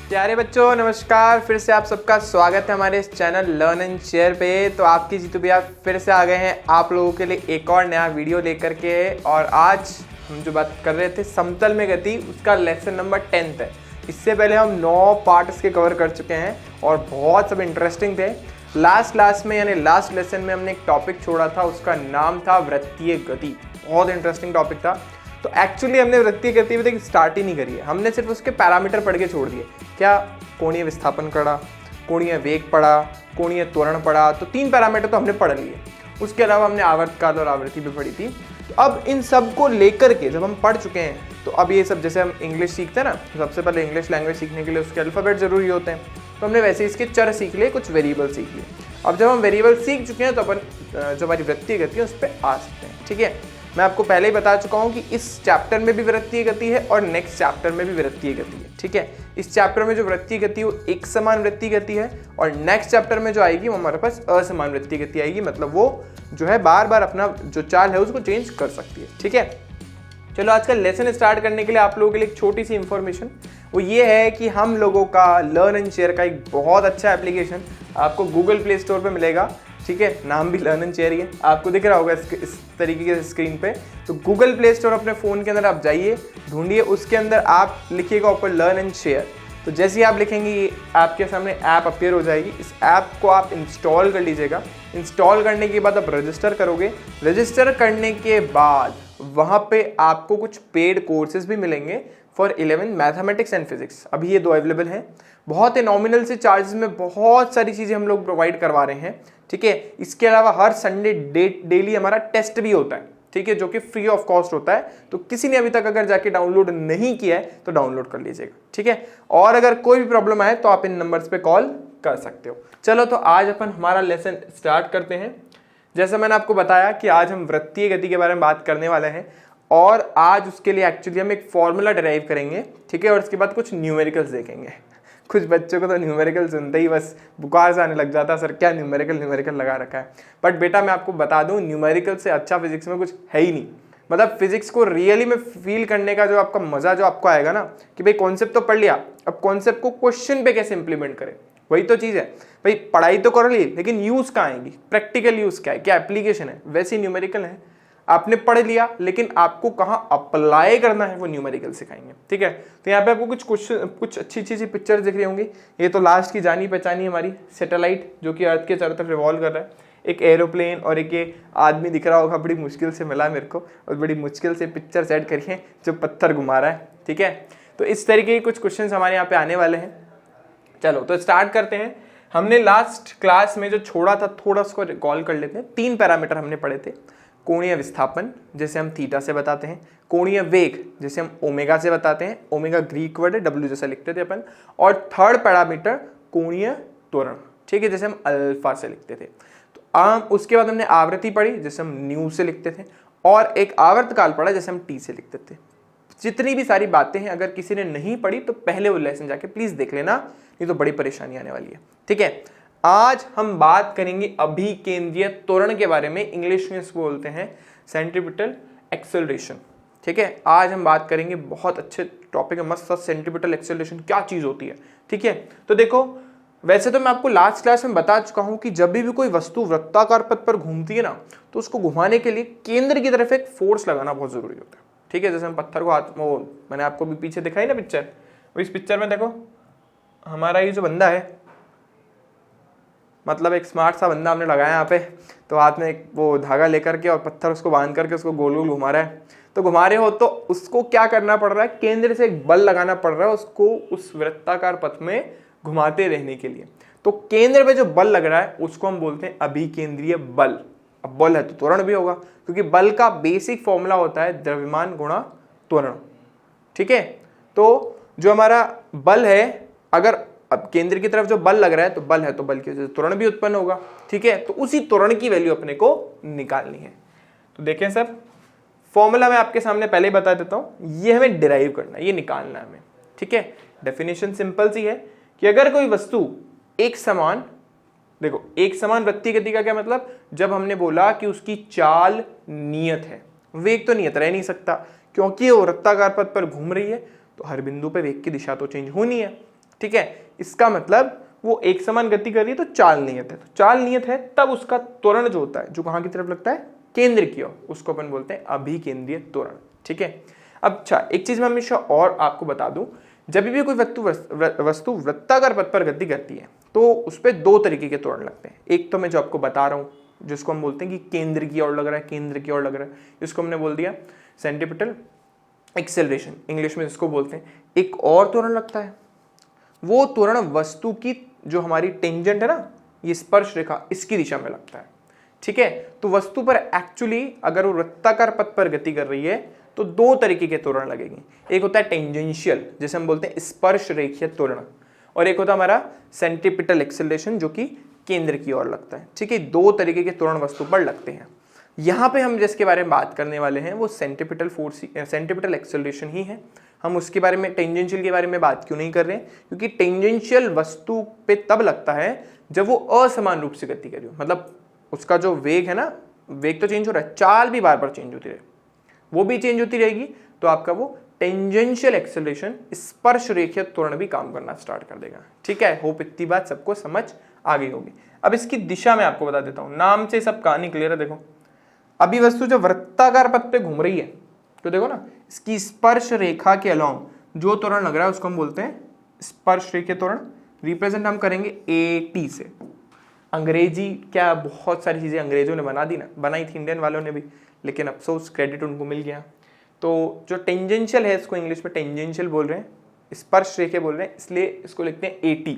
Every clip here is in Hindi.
प्यारे बच्चों नमस्कार, फिर से आप सबका स्वागत है हमारे इस चैनल लर्न एंड शेयर पे। तो आपकी जीतू भैया फिर से आ गए हैं आप लोगों के लिए एक और नया वीडियो लेकर के। और आज हम जो बात कर रहे थे समतल में गति, उसका लेसन नंबर 10 है। इससे पहले हम 9 पार्ट्स के कवर कर चुके हैं और बहुत सब इंटरेस्टिंग थे। लास्ट क्लास में यानी लास्ट लेसन में हमने एक टॉपिक छोड़ा था, उसका नाम था वृत्तीय गति। बहुत इंटरेस्टिंग टॉपिक था। तो एक्चुअली हमने वृत्तीय गतिविधि स्टार्ट ही नहीं करी है, हमने सिर्फ उसके पैरामीटर पढ़ के छोड़ दिए। क्या? कोणीय विस्थापन पढ़ा, कोणीय वेग पढ़ा, कोणीय त्वरण पढ़ा, तो 3 पैरामीटर तो हमने पढ़ लिए। उसके अलावा हमने आवर्तकाल और आवृत्ति भी पढ़ी थी। तो अब इन सब को लेकर के जब हम पढ़ चुके हैं, तो अब ये सब जैसे हम इंग्लिश सीखते हैं ना, तो सबसे पहले इंग्लिश लैंग्वेज सीखने के लिए उसके अल्फ़ाबेट जरूरी होते हैं। तो हमने वैसे इसके चर सीख लिए, कुछ वेरिएबल सीख लिए। अब जब हम वेरिएबल सीख चुके हैं तो अपन जो हमारी वृत्तीय गति है उस पर आ सकते हैं। ठीक है, मैं आपको पहले ही बता चुका हूँ कि इस चैप्टर में भी वृत्तीय गति है और नेक्स्ट चैप्टर में भी वृत्तीय गति है। ठीक है, इस चैप्टर में जो वृत्तीय गति है वो एक समान वृत्तीय गति है और नेक्स्ट चैप्टर में जो आएगी वो हमारे पास असमान वृत्तीय गति आएगी। मतलब वो जो है बार बार अपना जो चाल है उसको चेंज कर सकती है। ठीक है, चलो आज का लेसन स्टार्ट करने के लिए आप लोगों के लिए एक छोटी सी इंफॉर्मेशन वो ये है कि हम लोगों का लर्न एंड शेयर का एक बहुत अच्छा एप्लीकेशन आपको गूगल प्ले स्टोर पे मिलेगा। ठीक है, नाम भी लर्न एंड शेयर ही है, आपको दिख रहा होगा इस तरीके के स्क्रीन पे। तो गूगल प्ले स्टोर अपने फ़ोन के अंदर आप जाइए, ढूंढिए, उसके अंदर आप लिखिएगा ऊपर लर्न एंड शेयर। तो जैसे ही आप लिखेंगे ये आपके सामने ऐप अपीयर हो जाएगी। इस ऐप को आप इंस्टॉल कर लीजिएगा। इंस्टॉल करने के बाद आप रजिस्टर करोगे। रजिस्टर करने के बाद वहाँ पे आपको कुछ पेड कोर्सेज भी मिलेंगे फॉर 11 मैथमेटिक्स एंड फिजिक्स। अभी ये 2 अवेलेबल हैं। बहुत ही नॉमिनल से चार्जेस में बहुत सारी चीज़ें हम लोग प्रोवाइड करवा रहे हैं। ठीक है, इसके अलावा हर संडे डेली हमारा टेस्ट भी होता है। ठीक है, जो कि फ्री ऑफ कॉस्ट होता है। तो किसी ने अभी तक अगर जाके डाउनलोड नहीं किया है तो डाउनलोड कर लीजिएगा। ठीक है, और अगर कोई भी प्रॉब्लम आए तो आप इन नंबर्स पे कॉल कर सकते हो। चलो तो आज अपन हमारा लेसन स्टार्ट करते हैं। जैसा मैंने आपको बताया कि आज हम वृत्तीय गति के बारे में बात करने वाले हैं और आज उसके लिए एक्चुअली हम एक फॉर्मूला डिराइव करेंगे। ठीक है, और उसके बाद कुछ न्यूमेरिकल्स देखेंगे। कुछ बच्चों को तो न्यूमेरिकल सुनते ही बस बुखार से आने लग जाता है, सर क्या न्यूमेरिकल लगा रखा है। बट बेटा मैं आपको बता दूं, न्यूमेरिकल से अच्छा फिजिक्स में कुछ है ही नहीं। मतलब फिजिक्स को रियली में फील करने का जो आपका मजा जो आपको आएगा ना, कि भाई कॉन्सेप्ट तो पढ़ लिया, अब कॉन्सेप्ट को क्वेश्चन पे कैसे इंप्लीमेंट करें, वही तो चीज़ है। भाई पढ़ाई तो कर ली, लेकिन यूज़ कहाँ आएगी, प्रैक्टिकल यूज़ क्या है, क्या एप्लीकेशन है, वैसे न्यूमेरिकल है। आपने पढ़ लिया लेकिन आपको कहाँ अप्लाई करना है वो न्यूमेरिकल सिखाएंगे। ठीक है, तो यहाँ पे आपको कुछ अच्छी सी पिक्चर दिख रही होंगी। ये तो लास्ट की जानी पहचानी हमारी सैटेलाइट जो कि अर्थ के चारों तरफ रिवॉल्व कर रहा है। एक एरोप्लेन और एक ये आदमी दिख रहा होगा, बड़ी मुश्किल से मिला मेरे को और बड़ी मुश्किल से पिक्चर सेट करिए जो पत्थर घुमा रहा है। ठीक है, तो इस तरीके के कुछ क्वेश्चन हमारे यहाँ पे आने वाले हैं। चलो तो स्टार्ट करते हैं। हमने लास्ट क्लास में जो छोड़ा था थोड़ा उसको रिकॉल कर लेते हैं। 3 पैरामीटर हमने पढ़े थे। कोणीय विस्थापन जिसे हम थीटा से बताते हैं, कोणीय वेग जिसे हम ओमेगा से बताते हैं, ओमेगा ग्रीक वर्ड है, डब्ल्यू जैसा लिखते थे अपन, और थर्ड पैरामीटर कोणीय त्वरण। ठीक है, जैसे हम अल्फा से लिखते थे। तो उसके बाद हमने आवृत्ति पढ़ी जिसे हम न्यू से लिखते थे, और एक आवर्तकाल पढ़ा जैसे हम टी से लिखते थे। जितनी भी सारी बातें हैं अगर किसी ने नहीं पढ़ी तो पहले वो लेसन जाके प्लीज देख लेना, नहीं तो बड़ी परेशानी आने वाली है। ठीक है, आज हम बात करेंगे अभिकेंद्रीय त्वरण के बारे में। इंग्लिश में इसको बोलते हैं सेंट्रीपिटल एक्सेलरेशन। ठीक है, आज हम बात करेंगे, बहुत अच्छे टॉपिक है, मस्त सा सेंट्रीपिटल एक्सेलरेशन क्या चीज होती है। ठीक है, तो देखो वैसे तो मैं आपको लास्ट क्लास में बता चुका हूं कि जब भी कोई वस्तु वृत्ताकार पथ पर घूमती है ना, तो उसको घुमाने के लिए केंद्र की तरफ एक फोर्स लगाना बहुत जरूरी होता है। ठीक है, जैसे हम पत्थर को हाथ, वो मैंने आपको भी पीछे दिखाई ना पिक्चर, वो इस पिक्चर में देखो हमारा ये जो बंदा है, मतलब एक स्मार्ट सा बंदा हमने लगाया यहाँ पे, तो हाथ में एक वो धागा लेकर के और पत्थर उसको बांध करके उसको गोल गोल घुमा रहा है। तो घुमा रहे हो तो उसको क्या करना पड़ रहा है, केंद्र से एक बल लगाना पड़ रहा है उसको उस वृत्ताकार पथ में घुमाते रहने के लिए। तो केंद्र पे जो बल लग रहा है उसको हम बोलते हैं अभिकेंद्रीय बल। अब बल है तो त्वरण भी होगा, क्योंकि बल का बेसिक फॉर्मूला होता है द्रव्यमान गुणा त्वरण। ठीक है, तो जो हमारा बल है, अगर अब केंद्र की तरफ जो बल लग रहा है तो बल है तो बल की वजह से त्वरण भी उत्पन्न होगा। ठीक है, तो उसी त्वरण की वैल्यू अपने को निकालनी है। तो देखें सर, फॉर्मूला मैं आपके सामने पहले ही बता देता हूं, ये हमें डिराइव करना है, ये निकालना है हमें। ठीक है, डेफिनेशन सिंपल सी है कि अगर कोई वस्तु एक समान, देखो एक समान वृत्तीय गति का क्या मतलब, जब हमने बोला कि उसकी चाल नियत है, वेग तो नियत रह नहीं सकता क्योंकि वो वृत्ताकार पथ पर घूम रही है, तो हर बिंदु पे वेग की दिशा तो चेंज होनी है। ठीक है, इसका मतलब वो एक समान गति कर रही है तो चाल नियत है, तो चाल नियत है तब उसका त्वरण जो होता है जो कहाँ की तरफ लगता है, केंद्र की ओर, उसको अपन बोलते हैं अभिकेंद्रीय त्वरण। ठीक है, अब अच्छा एक चीज मैं हमेशा और आपको बता दूं, जब भी कोई वस्तु वृत्ताकार पथ पर गति करती है तो उस पर दो तरीके के त्वरण लगते हैं। एक तो मैं जो आपको बता रहा हूं जिसको हम बोलते हैं कि केंद्र की ओर लग रहा है, केंद्र की ओर लग रहा है, इसको हमने बोल दिया सेंट्रीपिटल एक्सेलरेशन, इंग्लिश में इसको बोलते हैं। एक और त्वरण लगता है, वो त्वरण वस्तु की जो हमारी टेंजेंट है ना, ये स्पर्श रेखा, इसकी दिशा में लगता है। ठीक है, तो वस्तु पर एक्चुअली अगर वो वृत्ताकार पथ पर गति कर रही है तो दो तरीके के त्वरण लगेंगे। एक होता है टेंजेंशियल, जैसे हम बोलते हैं स्पर्श रेखीय त्वरण, और एक होता है हमारा सेंट्रीपिटल एक्सेलरेशन जो कि केंद्र की ओर लगता है। ठीक है, दो तरीके के त्वरण वस्तु पर लगते हैं। यहाँ पे हम जिसके बारे में बात करने वाले हैं वो सेंट्रीपिटल फोर्स, सेंट्रीपिटल एक्सेलरेशन ही है। हम उसके बारे में, टेंजेंशियल के बारे में बात क्यों नहीं कर रहे हैं, क्योंकि टेंजेंशियल वस्तु पे तब लगता है जब वो असमान रूप से गति कर रही हो, मतलब उसका जो वेग है ना, वेग तो चेंज हो रहा है, चाल भी बार बार चेंज होती रहे, वो भी चेंज होती रहेगी, तो आपका वो टेंजेंशियल एक्सेलरेशन, स्पर्श रेखीय त्वरण भी काम करना स्टार्ट कर देगा। ठीक है, होप इतनी बात सबको समझ आ गई होगी। अब इसकी दिशा मैं आपको बता देता हूं, नाम से सब कहानी क्लियर है। देखो अभी वस्तु जब वृत्ताकार पथ पे घूम रही है तो देखो ना, इसकी स्पर्श रेखा के अलावा जो त्वरण लग रहा है उसको हम बोलते हैं स्पर्श रेखीय त्वरण। रिप्रेजेंट हम करेंगे AT से। अंग्रेजी क्या, बहुत सारी चीजें अंग्रेजों ने बना दी ना, बनाई थी इंडियन वालों ने भी, लेकिन अफसोस क्रेडिट उनको मिल गया। तो जो टेंजेंशियल है इसको इंग्लिश में टेंजेंशियल बोल रहे हैं, स्पर्श रेखा बोल रहे हैं, इसलिए इसको लिखते हैं AT।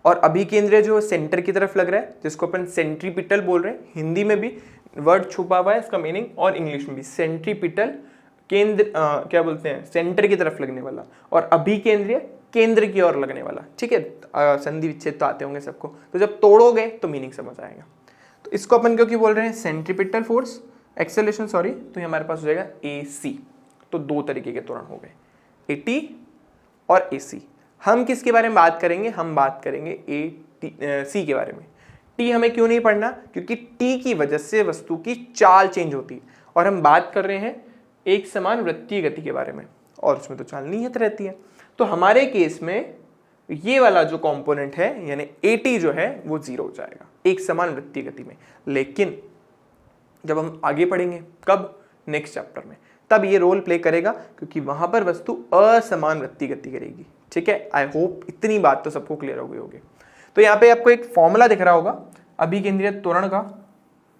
और अभिकेंद्रीय जो सेंटर की तरफ लग रहा है जिसको अपन सेंट्रीपिटल बोल रहे हैं, हिंदी में भी वर्ड छुपा हुआ है इसका मीनिंग, और इंग्लिश में भी सेंट्रीपिटल, केंद्र क्या बोलते हैं, सेंटर की तरफ लगने वाला, और अभिकेंद्रीय केंद्र की ओर लगने वाला। ठीक है, संधि विच्छेद तो आते होंगे सबको, तो जब तोड़ोगे तो मीनिंग समझ आएगा। तो इसको अपन क्योंकि बोल रहे हैं सेंट्रीपिटल फोर्स एक्सेलरेशन, सॉरी, तो ये हमारे पास हो जाएगा AC। तो दो तरीके के त्वरण हो गए, AT और AC। हम किसके बारे में बात करेंगे, हम बात करेंगे C के बारे में। T हमें क्यों नहीं पढ़ना, क्योंकि T की वजह से वस्तु की चाल चेंज होती है, और हम बात कर रहे हैं एक समान वृत्तीय गति के बारे में, और उसमें तो चाल नियत रहती है। तो हमारे केस में ये वाला जो कंपोनेंट है यानी AT जो है वो 0 हो जाएगा एक समान वृत्तीय गति में। लेकिन जब हम आगे पढ़ेंगे, कब, नेक्स्ट चैप्टर में, तब ये रोल प्ले करेगा, क्योंकि वहां पर वस्तु असमान वृत्तीय गति करेगी। ठीक है, आई होप इतनी बात तो सबको क्लियर हो गई होगी। तो यहाँ पे आपको एक फॉर्मूला दिख रहा होगा अभिकेंद्रीय त्वरण का,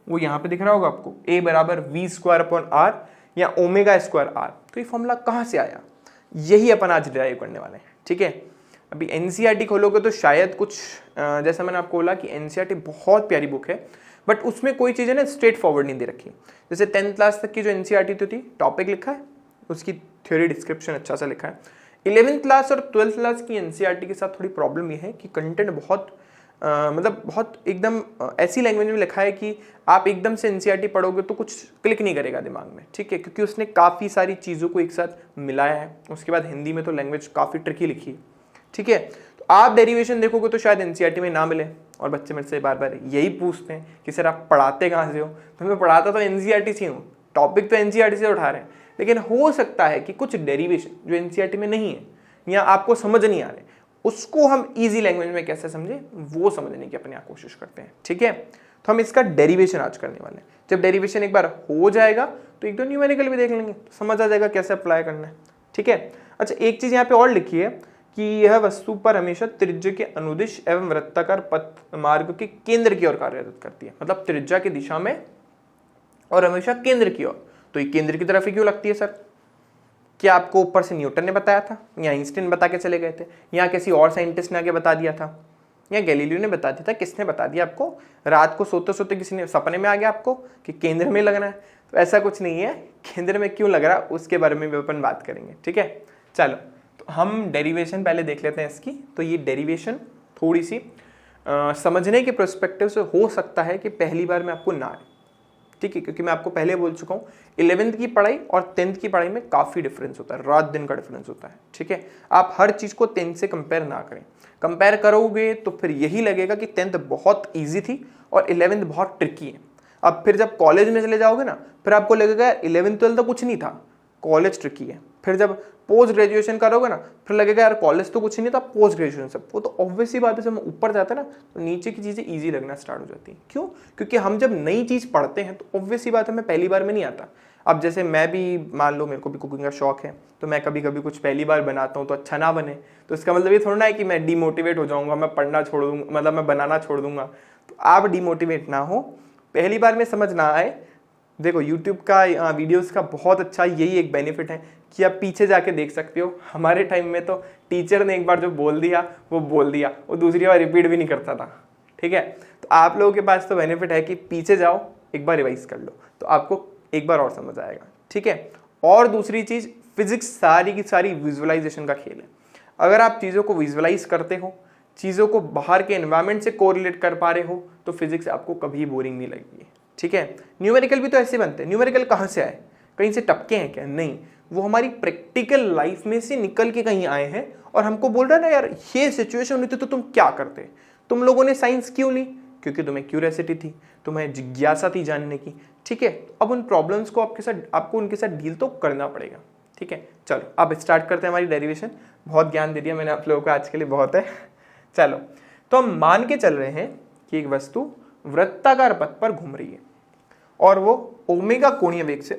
वो यहाँ पे दिख रहा होगा आपको, A बराबर V²/R या ω²R। तो ये फॉर्मूला कहाँ से आया, यही अपन आज डिराइव करने वाले हैं। ठीक है, अभी NCERT खोलोगे तो शायद कुछ जैसा मैंने आपको बोला कि NCERT बहुत प्यारी बुक है, बट उसमें कोई चीज़ें ना स्ट्रेट फॉरवर्ड नहीं दे रखी। जैसे 10th क्लास तक की जो NCERT थी, टॉपिक लिखा है, उसकी थ्योरी डिस्क्रिप्शन अच्छा सा लिखा है। 11th क्लास और 12th क्लास की NCERT के साथ थोड़ी प्रॉब्लम ये है कि कंटेंट बहुत मतलब बहुत एकदम ऐसी लैंग्वेज में लिखा है कि आप एकदम से NCERT पढ़ोगे तो कुछ क्लिक नहीं करेगा दिमाग में। ठीक है, क्योंकि उसने काफ़ी सारी चीज़ों को एक साथ मिलाया है। उसके बाद हिंदी में तो लैंग्वेज काफ़ी ट्रिकी लिखी है। ठीक है, तो आप डेरिवेशन देखोगे तो शायद NCERT में ना मिले, और बच्चे मेरे से बार बार यही पूछते हैं कि सर आप पढ़ाते कहाँ से हो, तो मैं पढ़ाता तो NCERT से हूँ, टॉपिक तो NCERT से उठा रहे हैं, लेकिन हो सकता है कि कुछ डेरिवेशन जो NCERT में नहीं है या आपको समझ नहीं आ रहे, उसको हम इजी लैंग्वेज में कैसे समझे वो समझने की अपने यहाँ कोशिश करते हैं। ठीक है, तो हम इसका डेरिवेशन आज करने वाले हैं। जब डेरिवेशन एक बार हो जाएगा तो एक दो न्यूमेरिकल भी देख लेंगे, तो समझ आ जाएगा कैसे अप्लाई करना है। ठीक है, अच्छा एक चीज़ यहाँ पे और लिखी है कि यह वस्तु पर हमेशा त्रिज्या के अनुदिश एवं वृत्ताकार पथ मार्ग के केंद्र की ओर कार्यरत करती है, मतलब त्रिज्या की दिशा में और हमेशा केंद्र की ओर। तो ये केंद्र की तरफ ही क्यों लगती है सर? क्या आपको ऊपर से न्यूटन ने बताया था, या आइंस्टीन बता के चले गए थे, या किसी और साइंटिस्ट ने आके बता दिया था, या गैलीलियो ने बता दिया था? किसने बता दिया आपको? रात को सोते सोते किसी ने सपने में आ गया आपको कि केंद्र में लगना है? तो ऐसा कुछ नहीं है। केंद्र में क्यों लग रहा है उसके बारे में भी अपन बात करेंगे। ठीक है, चलो तो हम डेरिवेशन पहले देख लेते हैं इसकी। तो ये डेरिवेशन थोड़ी सी समझने के पर्सपेक्टिव से हो सकता है कि पहली बार में आपको ना आए। ठीक है, क्योंकि मैं आपको पहले बोल चुका हूँ 11th की पढ़ाई और 10th की पढ़ाई में काफ़ी डिफरेंस होता है, रात दिन का डिफरेंस होता है। ठीक है, आप हर चीज़ को 10th से कंपेयर ना करें। कंपेयर करोगे तो फिर यही लगेगा कि 10th बहुत ईजी थी और 11th बहुत ट्रिकी है। अब फिर जब कॉलेज में चले जाओगे ना, फिर आपको लगेगा 11th 12th तो कुछ नहीं था, कॉलेज ट्रिकी है। फिर जब पोस्ट ग्रेजुएशन करोगे ना, फिर लगेगा यार कॉलेज तो कुछ नहीं था, पोस्ट ग्रेजुएशन सब। वो तो ऑब्वियस ही बात है, जब हम ऊपर जाते हैं ना तो नीचे की चीज़ें ईजी लगना स्टार्ट हो जाती है। क्यों? क्योंकि हम जब नई चीज़ पढ़ते हैं तो ऑब्वियस ही बात है, मैं पहली बार में नहीं आता। अब जैसे मैं भी मान लो मेरे को भी कुकिंग का शौक है, तो मैं कभी कभी कुछ पहली बार बनाता हूँ तो अच्छा ना बने, तो इसका मतलब ये थोड़ा ना है कि मैं डिमोटिवेट हो जाऊँगा, मैं पढ़ना छोड़ दूँगा, मतलब मैं बनाना छोड़ दूँगा। तो आप डिमोटिवेट ना हो, पहली बार में समझ ना आए। देखो यूट्यूब का वीडियोस का बहुत अच्छा यही एक बेनिफिट है कि आप पीछे जाके देख सकते हो। हमारे टाइम में तो टीचर ने एक बार जो बोल दिया वो बोल दिया, वो दूसरी बार रिपीट भी नहीं करता था। ठीक है, तो आप लोगों के पास तो बेनिफिट है कि पीछे जाओ, एक बार रिवाइज कर लो, तो आपको एक बार और समझ आएगा। ठीक है, और दूसरी चीज़, फिजिक्स सारी की सारी विजुअलाइजेशन का खेल है। अगर आप चीज़ों को विजुअलाइज करते हो, चीज़ों को बाहर के एनवायरनमेंट से कोरिलेट कर पा रहे हो, तो फिजिक्स आपको कभी बोरिंग नहीं लगेगी। ठीक है, न्यूमेरिकल भी तो ऐसे बनते हैं। न्यूमेरिकल कहाँ से आए? कहीं से टपके हैं क्या? नहीं, वो हमारी प्रैक्टिकल लाइफ में से निकल के कहीं आए हैं और हमको बोल रहा है ना यार ये सिचुएशन होती तो तुम क्या करते। तुम लोगों ने साइंस क्यों ली? क्योंकि तुम्हें क्यूरियोसिटी थी, तुम्हें जिज्ञासा थी जानने की। ठीक है, अब उन प्रॉब्लम्स को आपको उनके साथ डील तो करना पड़ेगा। ठीक है, चलो अब स्टार्ट करते हैं हमारी डेरिवेशन। बहुत ज्ञान दे दिया मैंने आप लोगों को आज के लिए, बहुत है। चलो, तो हम मान के चल रहे हैं कि एक वस्तु वृत्ताकार पथ पर घूम रही है और वो ओमेगा कोणीय वेग से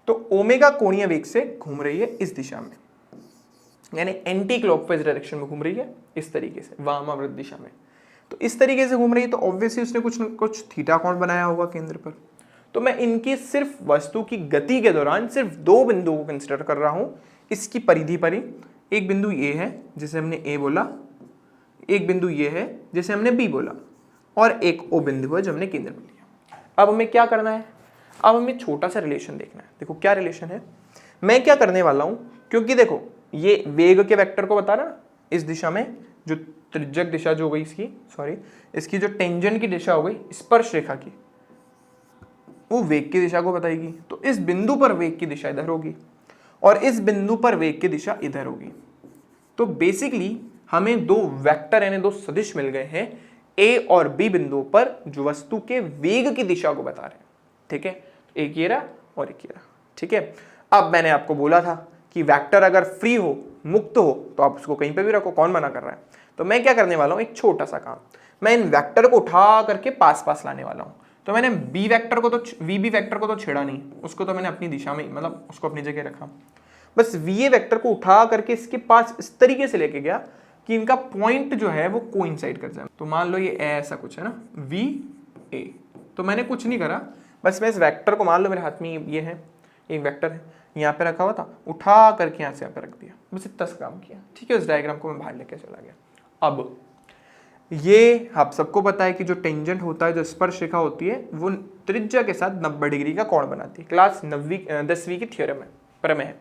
ओमेगा कोणीय वेग से घूम रही है इस दिशा में, यानी एंटी क्लॉकवाइज डायरेक्शन में घूम रही है, इस तरीके से वामाव्रत दिशा में। तो इस तरीके से घूम रही है, तो ऑब्वियसली उसने कुछ न कुछ थीटा कोण बनाया होगा केंद्र पर। तो मैं इनकी सिर्फ वस्तु की गति के दौरान सिर्फ दो बिंदुओं को कंसिडर कर रहा हूं इसकी परिधि पर ही। एक बिंदु ये है जिसे हमने ए बोला, एक बिंदु ये है जिसे हमने बी बोला, और एक ओ बिंदु है जो हमने केंद्र में लिया। अब हमें क्या करना है? अब हमें छोटा सा रिलेशन देखना है। देखो क्या रिलेशन है, मैं क्या करने वाला हूं, क्योंकि देखो ये वेग के वेक्टर को बता रहा, इस दिशा में जो त्रिज्यक दिशा जो हो गई इसकी जो टेंजेंट की दिशा हो गई स्पर्श रेखा की, वो वेग की दिशा को बताएगी। तो इस बिंदु पर वेग की दिशा इधर होगी और इस बिंदु पर वेग की दिशा इधर होगी। तो बेसिकली हमें दो वेक्टर यानी दो सदिश मिल गए हैं ए और बी बिंदुओं पर जो वस्तु के वेग की दिशा को बता रहे हैं। ठीक है, एक ये रहा और एक ये रहा। ठीक है, अब मैंने आपको बोला था कि वेक्टर अगर फ्री हो, मुक्त हो, तो आप उसको कहीं पे भी रखो, कौन मना कर रहा है। तो मैं क्या करने वाला हूं, एक छोटा सा काम, मैं इन वेक्टर को उठा करके पास पास लाने वाला हूं। तो मैंने बी वेक्टर को तो वी वेक्टर को तो छेड़ा नहीं, उसको तो मैंने अपनी दिशा में मतलब उसको अपनी जगह रखा। बस वी वेक्टर को उठा करके इसके पास इस तरीके से लेके गया कि इनका पॉइंट जो है वो कोइंसाइड कर जाए। तो मान लो ये ऐसा कुछ है ना, वी ए। तो मैंने कुछ नहीं करा, बस मैं इस वेक्टर को, मान लो मेरे हाथ में ये है, एक वेक्टर है, यहाँ पे रखा हुआ था, उठा करके यहाँ से यहाँ पे रख दिया, बस इतना सा काम किया। ठीक है, उस डायग्राम को मैं बाहर लेके चला गया। अब ये आप सबको पता है कि जो टेंजेंट होता है, जो स्पर्श रेखा होती है, वो त्रिज्या के साथ 90 डिग्री का कोण बनाती है। क्लास 10वीं की थ्योरम है, प्रमेय है।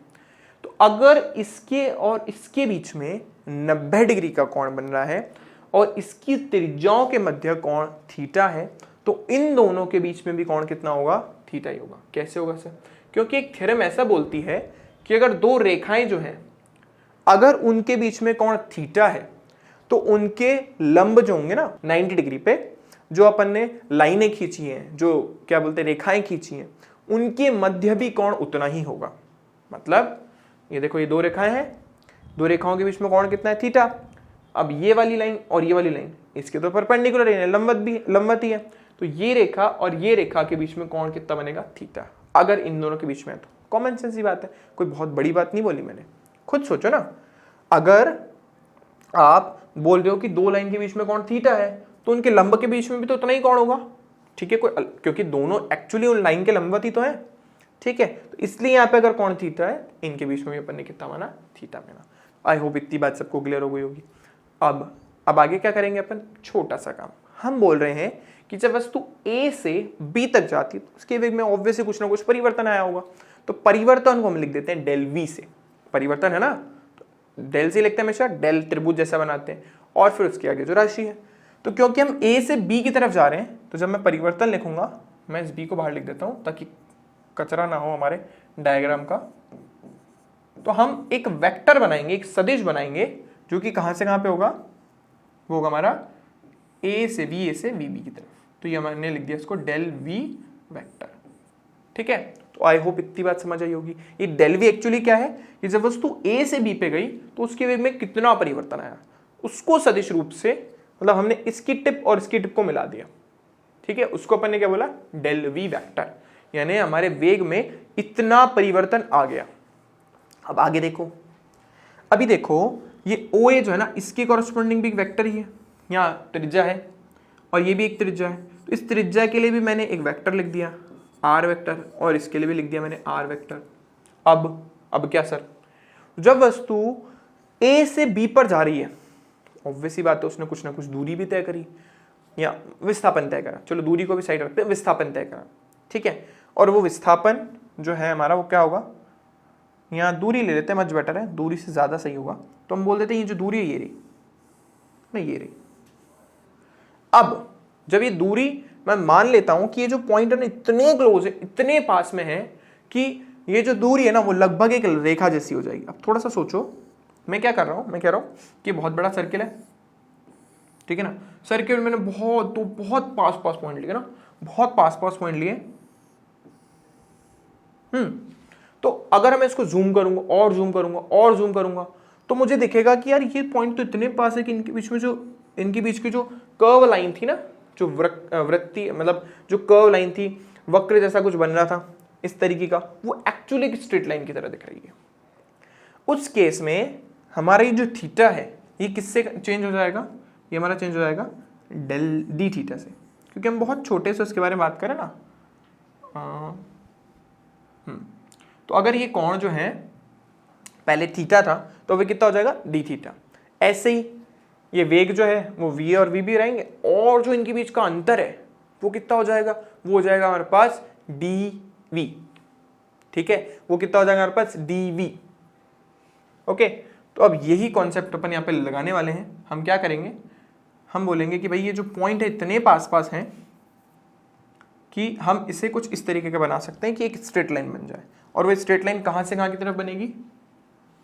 तो अगर इसके और इसके बीच में 90 डिग्री का कोण बन रहा है और इसकी त्रिज्याओं के मध्य कोण थीटा है, तो इन दोनों के बीच में भी कोण कितना होगा? थीटा ही होगा। कैसे होगा सर? क्योंकि एक थ्योरम ऐसा बोलती है कि अगर दो रेखाएं जो हैं, अगर उनके बीच में कोण थीटा है, तो उनके लंब जो होंगे ना 90 डिग्री पे, जो अपन ने लाइनें खींची हैं, जो क्या बोलते हैं रेखाएं खींची हैं, उनके मध्य भी कोण उतना ही होगा। मतलब ये देखो, ये दो रेखाएं हैं, दो रेखाओं के बीच में कोण कितना है? थीटा। अब ये वाली लाइन और ये वाली लाइन इसके तो परपेंडिकुलर है, लंबवत ही है। तो ये रेखा और ये रेखा के बीच में कोण कितना बनेगा? थीटा। अगर इन दोनों के बीच में है तो कॉमन सेंस ही बात है, कोई बहुत बड़ी बात नहीं बोली मैंने। खुद सोचो ना, अगर आप बोल रहे हो कि दो लाइन के बीच में कोण थीटा है, तो उनके लंब के बीच में भी तो उतना ही कोण होगा। ठीक है, क्योंकि दोनों एक्चुअली उन लाइन के लंबवत ही तो है। ठीक है, तो इसलिए यहाँ पे अगर कोण थीटा है, इनके बीच में भी अपन ने कितना माना? थीटा माना। आई होप इतनी बात सबको क्लियर हो गई होगी। अब आगे क्या करेंगे अपन? छोटा सा काम। हम बोल रहे हैं कि जब वस्तु ए से बी तक जाती है तो उसके वेग में ऑब्वियसली कुछ ना कुछ परिवर्तन आया होगा। तो परिवर्तन को हम लिख देते हैं डेल वी से। परिवर्तन है ना, तो डेल से लिखते हैं हमेशा, डेल त्रिभुज जैसा बनाते हैं, और फिर उसके आगे जो राशि है। तो क्योंकि हम ए से बी की तरफ जा रहे हैं, तो जब मैं परिवर्तन लिखूंगा, मैं इस बी को बाहर लिख देता हूं ताकि कचरा ना हो हमारे डायग्राम का। तो हम एक वेक्टर बनाएंगे, एक सदिश बनाएंगे, जो कि कहां से कहां पे होगा? वो होगा हमारा ए से वी, ए से वी बी की तरफ। तो ये हमने लिख दिया इसको डेल वी वेक्टर। ठीक है, तो आई होप इतनी बात समझ आई होगी। ये डेल वी एक्चुअली क्या है कि जब वस्तु ए से बी पे गई तो उसके वेग में कितना परिवर्तन आया, उसको सदिश रूप से मतलब हमने इसकी टिप और इसकी टिप को मिला दिया, ठीक है, उसको अपन ने क्या बोला, डेल वी वेक्टर, यानी हमारे वेग में इतना परिवर्तन आ गया। अब आगे देखो, अभी देखो ये ओ ए जो है ना, इसके कॉरस्पॉन्डिंग भी एक वेक्टर ही है, यहाँ त्रिज्या है और ये भी एक त्रिज्या है, तो इस त्रिज्या के लिए भी मैंने एक वेक्टर लिख दिया आर वेक्टर, और इसके लिए भी लिख दिया मैंने आर वेक्टर। अब क्या सर, जब वस्तु ए से बी पर जा रही है, ऑब्वियस ही बात है उसने कुछ ना कुछ दूरी भी तय करी या विस्थापन तय करा, चलो दूरी को भी साइड रखते हैं, विस्थापन तय करा, ठीक है, और वो विस्थापन जो है हमारा वो क्या होगा, यहाँ दूरी ले लेते हैं, मच बेटर है, दूरी से ज़्यादा सही होगा, तो हम बोल देते हैं ये जो दूरी है ये रही, नहीं ये रही। अब जब ये दूरी मैं मान लेता हूं कि ये जो पॉइंट है ना इतने क्लोज है, इतने पास में है कि ये जो दूरी है ना वो लगभग एक रेखा जैसी हो जाएगी। अब थोड़ा सा सोचो, मैं क्या कर रहा हूं, मैं कह रहा हूं कि बहुत बड़ा सर्किल है, ठीक है ना, सर्किल मैंने बहुत पास पॉइंट लिए ना, बहुत पास पॉइंट लिए, तो अगर मैं इसको जूम करूंगा और जूम करूंगा और जूम करूंगा तो मुझे दिखेगा कि यार ये पॉइंट तो इतने पास है कि इनके बीच की जो कर्व लाइन थी ना, जो वृत्ति मतलब जो कर्व लाइन थी, वक्र जैसा कुछ बन रहा था इस तरीके का, वो एक्चुअली एक स्ट्रेट लाइन की तरह दिख रही है। उस केस में हमारा ये जो थीटा है ये किससे चेंज हो जाएगा, ये हमारा चेंज हो जाएगा डेल डी थीटा से, क्योंकि हम बहुत छोटे से उसके बारे में बात करें ना। तो अगर ये कोण जो है पहले थीटा था तो वे कितना हो जाएगा, डी थीटा। ऐसे ही ये वेग जो है वो v और v भी रहेंगे, और जो इनके बीच का अंतर है वो कितना हो जाएगा, वो हो जाएगा हमारे पास dv, ठीक है, वो कितना हो जाएगा हमारे पास dv। ओके, तो अब यही कॉन्सेप्ट अपन यहाँ पे लगाने वाले हैं। हम क्या करेंगे, हम बोलेंगे कि भाई ये जो पॉइंट है इतने पास हैं कि हम इसे कुछ इस तरीके का बना सकते हैं कि एक स्ट्रेट लाइन बन जाए, और वो स्ट्रेट लाइन कहाँ से कहाँ की तरफ बनेगी,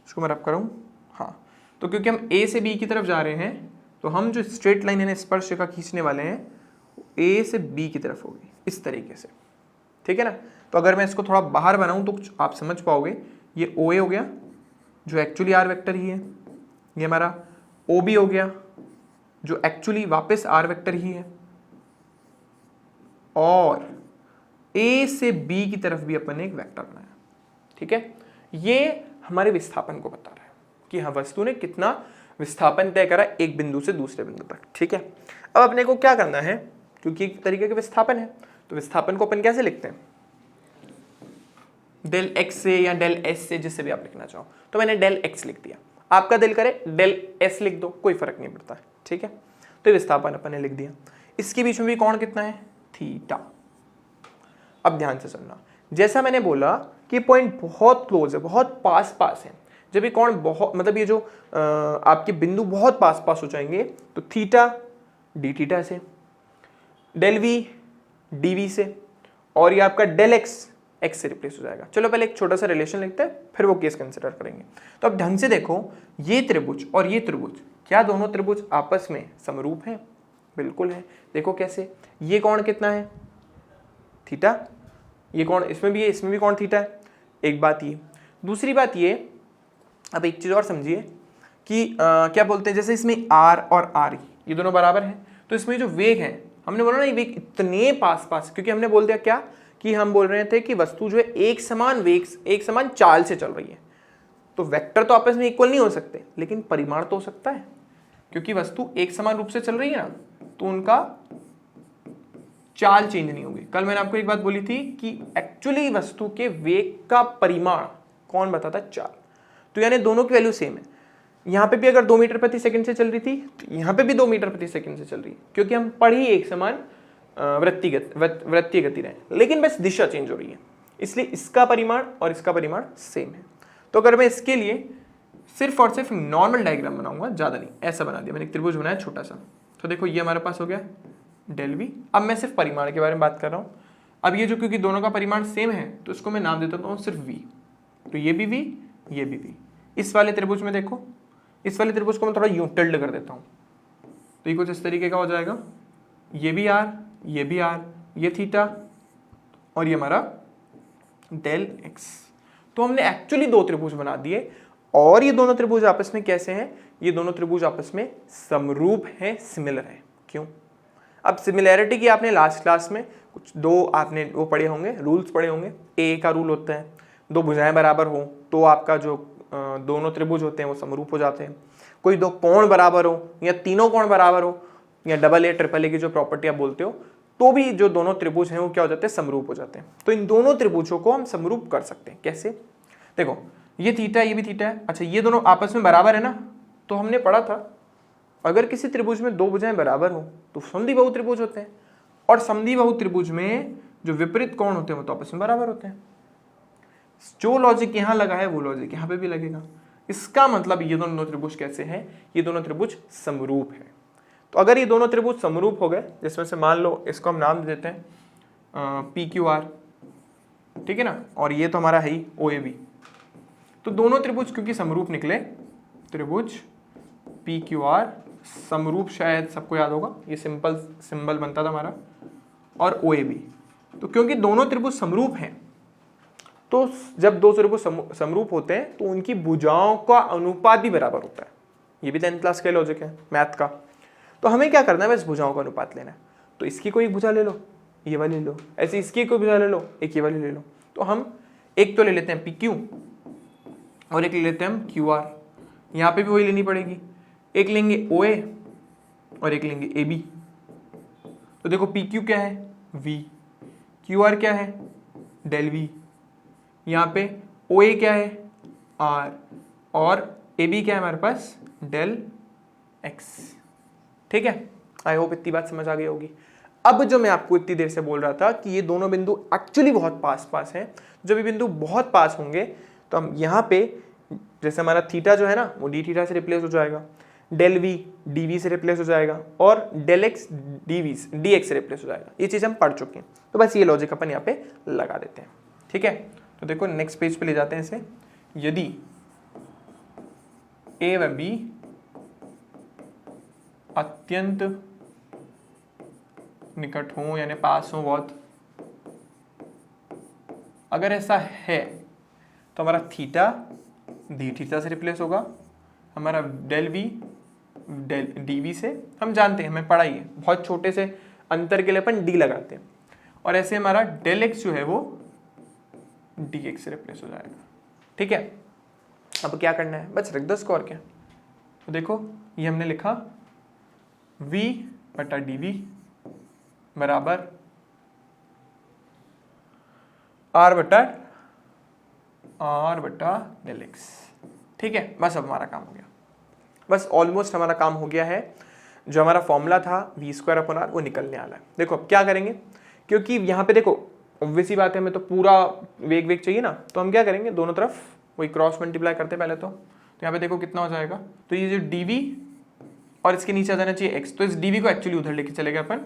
इसको मैं रब करूँ, हाँ, तो क्योंकि हम ए से बी की तरफ जा रहे हैं तो हम जो स्ट्रेट लाइन यानी स्पर्शरेखा खींचने वाले हैं ए से बी की तरफ होगी इस तरीके से, ठीक है ना। तो अगर मैं इसको थोड़ा बाहर बनाऊं तो कुछ आप समझ पाओगे, ये ओ ए हो गया जो एक्चुअली आर वेक्टर ही है, ये हमारा ओ बी हो गया जो एक्चुअली वापस आर वेक्टर ही है, और ए से बी की तरफ भी अपन ने एक वेक्टर बनाया, ठीक है। ये हमारे विस्थापन को बता रहा है कि हाँ वस्तु ने कितना विस्थापन तय करा एक बिंदु से दूसरे बिंदु तक, ठीक है। अब अपने को क्या करना है, क्योंकि एक तरीके का विस्थापन है तो विस्थापन को अपन कैसे लिखते हैं, डेल एक्स से या डेल एस से, जिससे भी आप लिखना चाहो। तो मैंने डेल एक्स लिख दिया, आपका दिल करे डेल एस लिख दो, कोई फर्क नहीं पड़ता है, ठीक है। तो विस्थापन अपन ने लिख दिया, इसके बीच में भी कोण कितना है, थीटा। अब ध्यान से सुनना, जैसा मैंने बोला कि पॉइंट बहुत क्लोज है, बहुत पास है, जब ये कोण बहुत मतलब ये जो आपके बिंदु बहुत पास हो जाएंगे तो थीटा डी थीटा से, डेल वी डी वी से, और ये आपका डेल एक्स एक्स से रिप्लेस हो जाएगा। चलो पहले एक छोटा सा रिलेशन लिखते हैं, फिर वो केस कंसिडर करेंगे। तो अब ढंग से देखो, ये त्रिभुज और ये त्रिभुज, क्या दोनों त्रिभुज आपस में समरूप हैं, बिल्कुल है। देखो कैसे, ये कोण कितना है, थीटा, ये कोण इसमें भी है, इसमें भी कोण थीटा है, एक बात ये। दूसरी बात ये, अब एक चीज़ और समझिए कि क्या बोलते हैं, जैसे इसमें R और R ये दोनों बराबर हैं, तो इसमें जो वेग है, हमने बोला ना ये वेग इतने पास, क्योंकि हमने बोल दिया क्या कि हम बोल रहे थे कि वस्तु जो है एक समान वेग, एक समान चाल से चल रही है, तो वेक्टर तो आपस में इक्वल नहीं हो सकते, लेकिन परिमाण तो हो सकता है, क्योंकि वस्तु एक समान रूप से चल रही है ना, तो उनका चाल चेंज नहीं होगी। कल मैंने आपको एक बात बोली थी कि एक्चुअली वस्तु के वेग का परिमाण कौन बताता है, चाल। तो यानी दोनों की वैल्यू सेम है, यहाँ पे भी अगर 2 मीटर प्रति सेकंड से चल रही थी तो यहाँ पे भी 2 मीटर प्रति सेकंड से चल रही है, क्योंकि हम पढ़ ही एक समान वृत्तीय गति रहे, लेकिन बस दिशा चेंज हो रही है, इसलिए इसका परिमाण और इसका परिमाण सेम है। तो अगर मैं इसके लिए सिर्फ और सिर्फ नॉर्मल डायग्राम बनाऊंगा, ज़्यादा नहीं, ऐसा बना दिया मैंने, एक त्रिभुज बनाया छोटा सा, तो देखो ये हमारे पास हो गया डेल वी। अब मैं सिर्फ परिमाण के बारे में बात कर रहा हूँ। अब ये जो क्योंकि दोनों का परिमाण सेम है तो इसको मैं नाम देता हूँ सिर्फ वी, तो ये भी वी, ये भी वी। इस वाले त्रिभुज में देखो, इस वाले त्रिभुज को मैं थोड़ा यूं टिल्ड कर देता हूँ, तो ये कुछ इस तरीके का हो जाएगा, ये भी आर, ये भी आर, ये थीटा और ये हमारा डेल एक्स। तो हमने एक्चुअली दो त्रिभुज बना दिए और ये दोनों त्रिभुज आपस में कैसे हैं? ये दोनों त्रिभुज आपस में समरूप हैं, सिमिलर हैं। क्यों? अब सिमिलैरिटी की आपने लास्ट क्लास में कुछ दो आपने वो पढ़े होंगे, रूल्स पढ़े होंगे। ए का रूल होता है दो भुजाएं बराबर हो तो आपका जो दोनों त्रिभुज होते हैं वो समरूप हो जाते हैं। कोई दो कोण बराबर हो या तीनों कोण बराबर हो या डबल ए ट्रिपल ए की जो प्रॉपर्टी आप बोलते हो, तो भी जो दोनों त्रिभुज हैं वो क्या हो जाते हैं? समरूप हो जाते हैं। तो इन दोनों त्रिभुजों को हम समरूप कर सकते हैं। कैसे? देखो, ये थीटा ये भी थीटा है। अच्छा, ये दोनों आपस में बराबर है ना? तो हमने पढ़ा था अगर किसी त्रिभुज में दो भुजाएं बराबर हो तो समद्विबाहु त्रिभुज होते हैं, और समद्विबाहु त्रिभुज में जो विपरीत कोण होते हैं वो तो आपस में बराबर होते हैं। जो लॉजिक यहाँ लगा है वो लॉजिक यहाँ पे भी लगेगा। इसका मतलब ये दोनों त्रिभुज कैसे हैं? ये दोनों त्रिभुज समरूप है। तो अगर ये दोनों त्रिभुज समरूप हो गए, जिसमें से मान लो इसको हम नाम दे देते हैं पी क्यू आर, ठीक है ना, और ये तो हमारा है ही ओ ए बी। तो दोनों त्रिभुज क्योंकि समरूप निकले, त्रिभुज पी क्यू आर समरूप, शायद सबको याद होगा ये सिंपल सिंबल बनता था हमारा, और ओ ए बी। तो क्योंकि दोनों त्रिभुज समरूप हैं, तो जब दो त्रिभुज समरूप होते हैं तो उनकी भुजाओं का अनुपात भी बराबर होता है। ये भी 10th क्लास का लॉजिक है मैथ का। तो हमें क्या करना है? बस भुजाओं का अनुपात लेना है। तो इसकी कोई भुजा ले लो, ये वाली ले लो, ऐसे इसकी कोई भुजा ले लो, एक ये वाली ले लो। तो हम एक तो ले लेते हैं पी क्यू और एक ले लेते हैं हम क्यू आर। यहाँ पे भी वही लेनी पड़ेगी, एक लेंगे ओ ए और एक लेंगे ए बी। तो देखो पी क्यू क्या है? वी। क्यू आर क्या है? Del V. यहाँ पे ओ ए क्या है? आर। और ए बी क्या है हमारे पास? Del x. ठीक है, आई होप इतनी बात समझ आ गई होगी। अब जो मैं आपको इतनी देर से बोल रहा था कि ये दोनों बिंदु एक्चुअली बहुत पास पास हैं, जब ये बिंदु बहुत पास होंगे तो हम यहाँ पे जैसे हमारा थीटा जो है ना वो डी थीटा से रिप्लेस हो जाएगा, डेल वी डी वी से रिप्लेस हो जाएगा, और डेल एक्स डी एक्स से रिप्लेस हो जाएगा। ये चीज़ हम पढ़ चुके हैं। तो बस ये लॉजिक अपन यहाँ पे लगा देते हैं। ठीक है, तो देखो नेक्स्ट पेज पे ले जाते हैं इसे। यदि ए व बी अत्यंत निकट हो यानी पास हो बहुत, अगर ऐसा है तो हमारा थीटा डी थीटा से रिप्लेस होगा, हमारा del V del d V से, हम जानते हैं, हमें पढ़ा ही है, बहुत छोटे से अंतर के लिए अपन डी लगाते हैं, और ऐसे हमारा डेल एक्स जो है वो डी एक्स से रिप्लेस हो जाएगा। ठीक है, अब क्या करना है? बस रख दो इसको, और क्या। तो देखो ये हमने लिखा v बटा डी वी बराबर आर बटा डेल एक्स। ठीक है, बस अब हमारा काम हो गया, बस ऑलमोस्ट हमारा काम हो गया है। जो हमारा फॉर्मूला था वी स्क्वायर अपॉन आर वो निकलने वाला है। देखो अब क्या करेंगे, क्योंकि यहाँ पे देखो ऑब्वियस ही बात है, हमें तो पूरा वेग चाहिए ना, तो हम क्या करेंगे? दोनों तरफ वही क्रॉस मल्टीप्लाई करते हैं पहले तो यहाँ पे देखो कितना हो जाएगा। तो ये जो डी वी और इसके नीचे आ जाना चाहिए एक्स, तो इस डी वी को एक्चुअली उधर लेके चले गए अपन।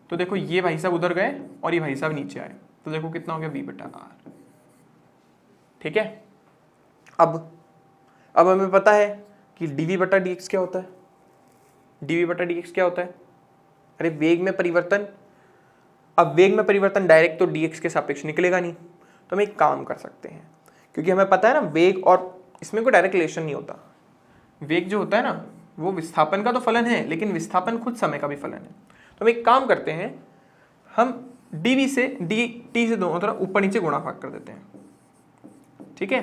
तो देखो ये भाई साहब उधर गए और ये भाई साहब नीचे आए, तो देखो कितना हो गया? वी बटा आर। ठीक है, अब हमें पता है कि dv बटा dx क्या होता है? dv बटा dx क्या होता है? अरे वेग में परिवर्तन। अब वेग में परिवर्तन डायरेक्ट तो dx के सापेक्ष निकलेगा नहीं, तो हम एक काम कर सकते हैं, क्योंकि हमें पता है ना वेग और इसमें कोई डायरेक्ट रिलेशन नहीं होता। वेग जो होता है ना वो विस्थापन का तो फलन है, लेकिन विस्थापन खुद समय का भी फलन है। तो हम एक काम करते हैं, हम dv से dt से दोनों तरफ ऊपर नीचे गुणा भाग कर देते हैं। ठीक है,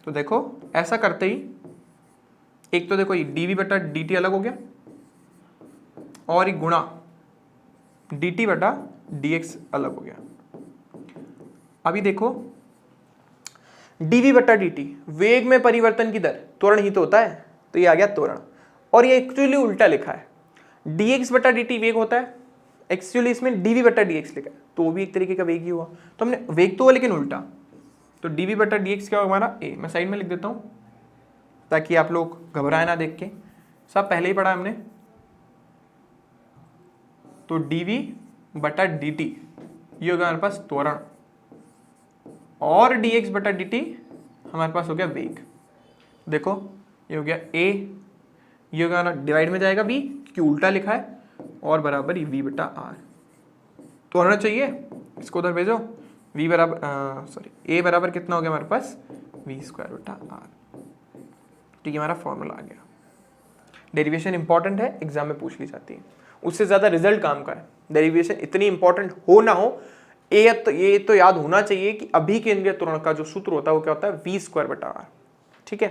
तो देखो ऐसा करते ही एक तो देखो ये dv बटा dt अलग हो गया, और ये गुणा dt बटा dx अलग हो गया। अभी देखो dv बटा dt वेग में परिवर्तन की दर, त्वरण ही तो होता है, तो ये आ गया त्वरण, और ये एक्चुअली उल्टा लिखा है। dx बटा dt वेग होता है, एक्चुअली इसमें dv बटा dx लिखा है, तो वो भी एक तरीके का वेग ही हुआ। तो हमने वेग तो हुआ लेकिन उल्टा, तो dv बटा dx क्या होगा हमारा? a। मैं साइड में लिख देता हूँ ताकि आप लोग घबराए ना देख के, सब पहले ही पढ़ा हमने। तो dv बटा dt ये होगा हमारे पास त्वरण, और dx बटा dt हमारे पास हो गया वेग। देखो ये हो गया a, ये होगा ना डिवाइड में जाएगा v क्योंकि उल्टा लिखा है, और बराबर ये v बटा r। त्वरण चाहिए, इसको उधर भेजो, v बराबर a बराबर कितना हो गया हमारे पास v स्क्वायर बटा r। ठीक है, हमारा फॉर्मूला आ गया। डेरिवेशन इंपॉर्टेंट है, एग्जाम में पूछ ली जाती है, उससे ज्यादा रिजल्ट काम का है। डेरिवेशन इतनी इंपॉर्टेंट हो ना हो, ये तो याद होना चाहिए कि अभी केंद्रीय त्वरण का जो सूत्र होता है वो क्या होता है v स्क्वायर बटा r। ठीक है,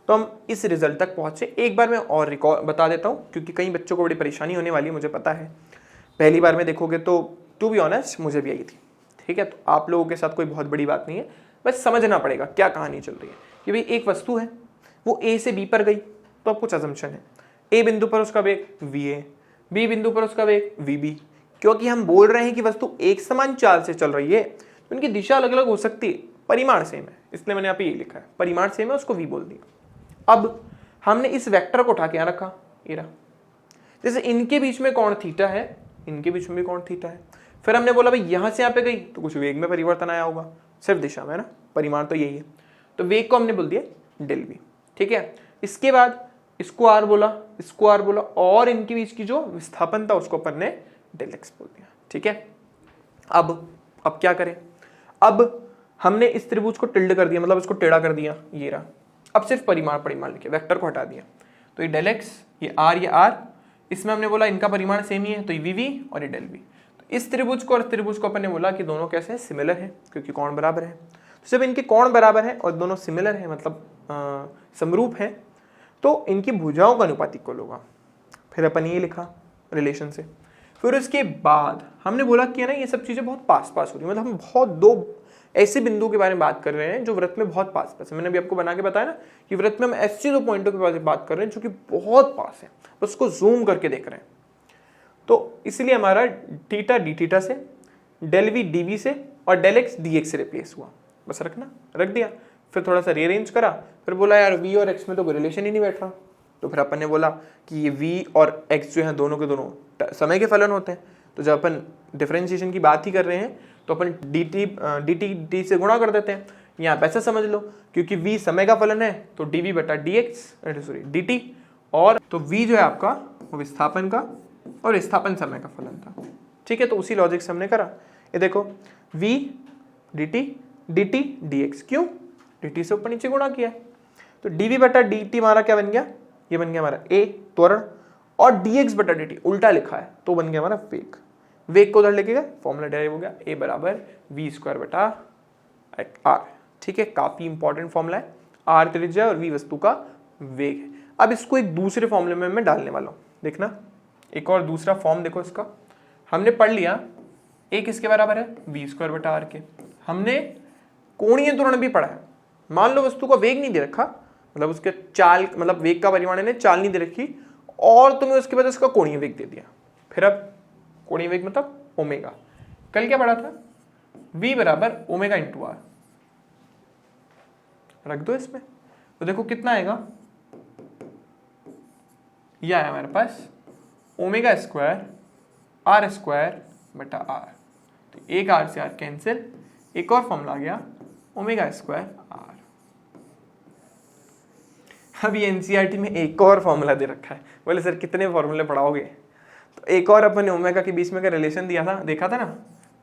तो हम इस रिजल्ट तक पहुंचे। एक बार मैं और रिकॉर्ड बता देता हूं क्योंकि कई बच्चों को बड़ी परेशानी होने वाली है, मुझे पता है। पहली बार में देखोगे तो टू बी ऑनेस्ट मुझे भी आई थी। ठीक है, तो आप लोगों के साथ कोई बहुत बड़ी बात नहीं है, बस समझना पड़ेगा क्या कहानी चल रही है कि भाई एक वस्तु है, वो ए से बी पर गई, तो अब कुछ अजम्पशन है। ए बिंदु पर उसका वेग va, बी बिंदु पर उसका वेग vb। क्योंकि हम बोल रहे हैं कि वस्तु एक समान चाल से चल रही है तो उनकी दिशा अलग अलग हो सकती है, परिमाण सेम है, इसलिए मैंने यहाँ पे ये लिखा है, परिमाण सेम है, उसको v बोल दिया। अब हमने इस वेक्टर को उठा के यहाँ रखा, ये रहा। जैसे इनके बीच में कोण थीटा है, इनके बीच में भी कोण थीटा है, फिर हमने बोला भाई यहाँ से यहाँ पे गई तो कुछ वेग में परिवर्तन आया होगा, सिर्फ दिशा में ना, परिमाण तो यही है, तो वेग को हमने बोल दिया डेल v। ठीक है, इसके बाद इसको r बोला, इसको r बोला, और इनके बीच की जो विस्थापन था उसको अपन ने डेल x बोल दिया। ठीक है, अब क्या करें? अब हमने इस त्रिभुज को टिल्ड कर दिया, मतलब इसको टेढ़ा कर दिया, ये रहा। अब सिर्फ परिमाण लिखे, वेक्टर को हटा दिया, तो ये डेल x, ये r, इसमें हमने बोला इनका परिमाण सेम ही है, तो ये v और ये डेल v। तो इस त्रिभुज को और त्रिभुज को अपन ने बोला कि दोनों कैसे हैं, सिमिलर है, क्योंकि कोण बराबर है। तो जब इनके कोण बराबर है और दोनों सिमिलर है, मतलब समरूप है, तो इनकी भुजाओं का अनुपातिक कोण होगा। फिर अपन ये लिखा रिलेशन से। फिर उसके बाद हमने बोला कि ना ये सब चीजें बहुत पास हो रही है, मतलब हम बहुत दो ऐसे बिंदु के बारे में बात कर रहे हैं जो वृत्त में बहुत पास है। मैंने अभी आपको बना के बताया ना कि वृत्त में हम ऐसे दो पॉइंटों के बारे में बात कर रहे हैं जो कि बहुत पास है, बस उसको जूम करके देख रहे हैं। तो इसलिए हमारा थीटा डी थीटा से, डेल वी डी वी से और डेल एक्स डी एक्स से रिप्लेस हुआ, बस रख दिया। फिर थोड़ा सा रीअरेंज करा, फिर बोला यार v और x में तो कोई रिलेशन ही नहीं बैठ रहा, तो फिर अपन ने बोला कि ये v और x जो है दोनों के दोनों समय के फलन होते हैं। तो जब अपन डिफरेंशिएशन की बात ही कर रहे हैं तो अपन dt से गुणा कर देते हैं, यहाँ पे ऐसा समझ लो, क्योंकि v समय का फलन है तो dv बटा dt, और तो v जो है आपका वो विस्थापन का और विस्थापन समय का फलन था। ठीक है, तो उसी लॉजिक से हमने करा। ये देखो v dt dx, क्यों? dt से ऊपर नीचे गुणा किया है, तो dv बटा dt हमारा क्या बन गया, ये बन गया हमारा a त्वरण, और dx बटा dt उल्टा लिखा है तो बन गया हमारा वेग। वेग को उधर लेके गए, फॉर्मूला डेराइव हो गया, a बराबर v स्क्वायर बटा r। ठीक है, काफी इंपॉर्टेंट फॉर्मूला है, r त्रिज्या और v वस्तु का वेग है। अब इसको एक दूसरे फॉर्मूले में मैं डालने वाला हूँ, देखना एक और दूसरा फॉर्म देखो इसका। हमने पढ़ लिया a किसके बराबर है, v स्क्वायर बटा r के। हमने कोणीय त्वरण भी पढ़ा है। मान लो वस्तु का वेग नहीं दे रखा, मतलब उसके चाल, मतलब वेग का परिमाण ने चाल नहीं दे रखी, और तुम्हें उसके बाद उसका कोणीय वेग दे दिया। फिर अब कोणीय वेग मतलब ओमेगा, कल क्या पढ़ा था, v बराबर ओमेगा इंटू आर, रख दो इसमें, तो देखो कितना आएगा, यह आया हमारे पास ओमेगा स्क्वायर आर स्क्वायर बटा आर। तो एक आर से आर कैंसिल, एक और फॉर्मूला आ गया ओमेगा स्क्वायर आर। अभी एनसीईआरटी में एक और फॉर्मूला दे रखा है, बोले सर कितने फॉर्मूले पढ़ाओगे, तो एक और अपन ने ओमेगा के बीच में का रिलेशन दिया था, देखा था ना,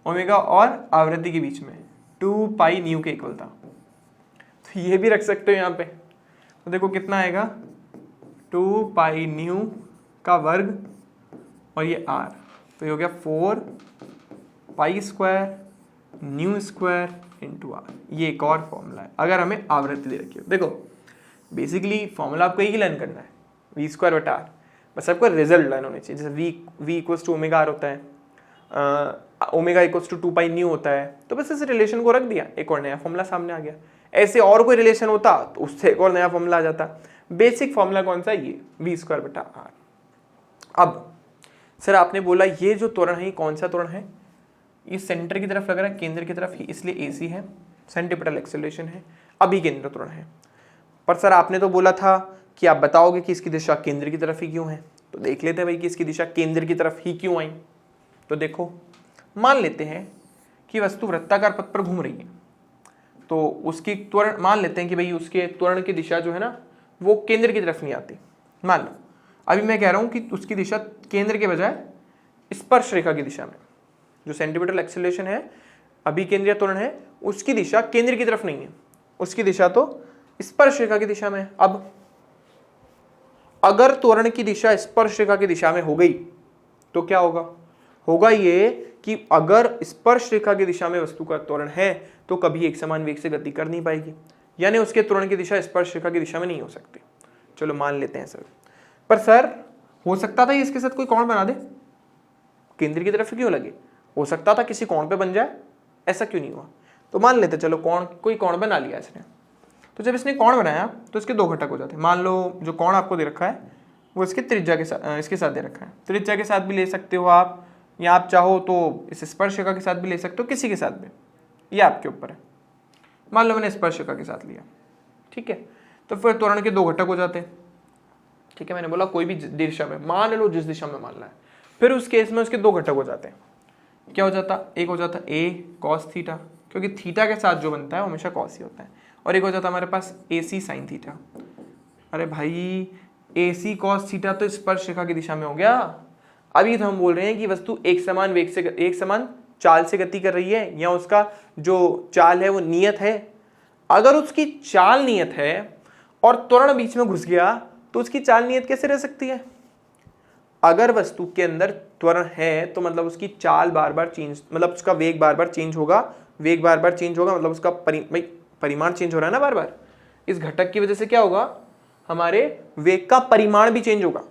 ओमेगा और आवृत्ति के बीच में 2 पाई न्यू के इक्वल था, तो ये भी रख सकते हो यहाँ पे। तो देखो कितना आएगा, 2 पाई न्यू का वर्ग और ये आर, तो ये हो गया 4 pi square nu square into R. ये एक और फॉर्मूला है अगर हमें आवृत्ति दे रखी हो। देखो बेसिकली फॉर्मूला आपको यही लर्न करना है, वी स्क्वायर बटा आर, बस आपको रिजल्ट लर्न होने चाहिए। जैसे V equals to omega R होता है, omega equals to 2 pi nu होता है, तो बस इस रिलेशन को रख दिया, एक और नया फॉर्मूला सामने आ गया। ऐसे और कोई रिलेशन होता तो उससे एक और नया फॉर्मूला आ जाता। बेसिक फॉर्मूला कौन सा, ये वी स्क्वायर बटा आर। अब सर आपने बोला ये जो त्वरण है ये कौन सा त्वरण है, ये सेंटर की तरफ लग रहा है, केंद्र की तरफ ही, इसलिए एसी है, सेंट्रीपिटल एक्सेलरेशन है, अभी केंद्र त्वरण है। पर सर आपने तो बोला था कि आप बताओगे कि इसकी दिशा केंद्र की तरफ ही क्यों है, तो देख लेते हैं भाई कि इसकी दिशा केंद्र की तरफ ही क्यों आई। तो देखो मान लेते हैं कि वस्तु वृत्ताकार पथ पर घूम रही है, तो उसकी त्वरण, मान लेते हैं कि भाई उसके त्वरण की दिशा जो है ना वो केंद्र की तरफ नहीं आती। मान लो अभी मैं कह रहा हूँ कि उसकी दिशा केंद्र के बजाय स्पर्श रेखा की दिशा में, जो सेंट्रीपिटल एक्सेलरेशन है अभिकेंद्रीय त्वरण है उसकी दिशा केंद्र की तरफ नहीं है, उसकी दिशा तो स्पर्श रेखा की दिशा में है। अब अगर त्वरण की दिशा स्पर्श रेखा की दिशा में हो गई तो क्या होगा, होगा ये कि अगर स्पर्श रेखा की दिशा में वस्तु का त्वरण है तो कभी एक समान वेग से गति कर नहीं पाएगी, यानी उसके त्वरण की दिशा स्पर्श रेखा की दिशा में नहीं हो सकती। चलो मान लेते हैं सर, पर सर हो सकता था इसके साथ कोई कोण बना दे, केंद्र की तरफ क्यों लगे, हो सकता था किसी कोण पे बन जाए, ऐसा क्यों नहीं हुआ। तो मान लेते चलो कोण, कोई कोण बना लिया इसने। तो जब इसने कोण बनाया तो इसके दो घटक हो जाते हैं। मान लो जो कोण आपको दे रखा है वो इसके त्रिज्या के साथ, इसके साथ दे रखा है, त्रिज्या के साथ भी ले सकते हो आप, या आप चाहो तो इस स्पर्श रेखा के साथ भी ले सकते हो, किसी के साथ भी, ये आपके ऊपर है। मान लो मैंने स्पर्श रेखा के साथ लिया, ठीक है, तो फिर त्वरण के दो घटक हो जाते हैं, ठीक है। मैंने बोला कोई भी दिशा में, मान लो जिस दिशा में मानना है, फिर उस केस में उसके दो घटक हो जाते हैं। क्या हो जाता, एक हो जाता ए कॉस थीटा, क्योंकि थीटा के साथ जो बनता है वो हमेशा कॉस ही होता है, और एक हो जाता हमारे पास ए सी साइन थीटा। अरे भाई ए सी कॉस थीटा तो स्पर्श रेखा की दिशा में हो गया। अभी तो हम बोल रहे हैं कि वस्तु एक समान वेग से, एक समान चाल से गति कर रही है, या उसका जो चाल है वो नियत है। अगर उसकी चाल नियत है और त्वरण बीच में घुस गया तो उसकी चाल नियत कैसे रह सकती है। अगर वस्तु के अंदर त्वरण है तो मतलब उसकी चाल बार बार चेंज, मतलब उसका वेग बार बार चेंज होगा, वेग बार बार चेंज होगा, मतलब उसका परिमाण चेंज हो रहा है ना बार बार। इस घटक की वजह से क्या होगा, हमारे वेग का परिमाण भी चेंज होगा।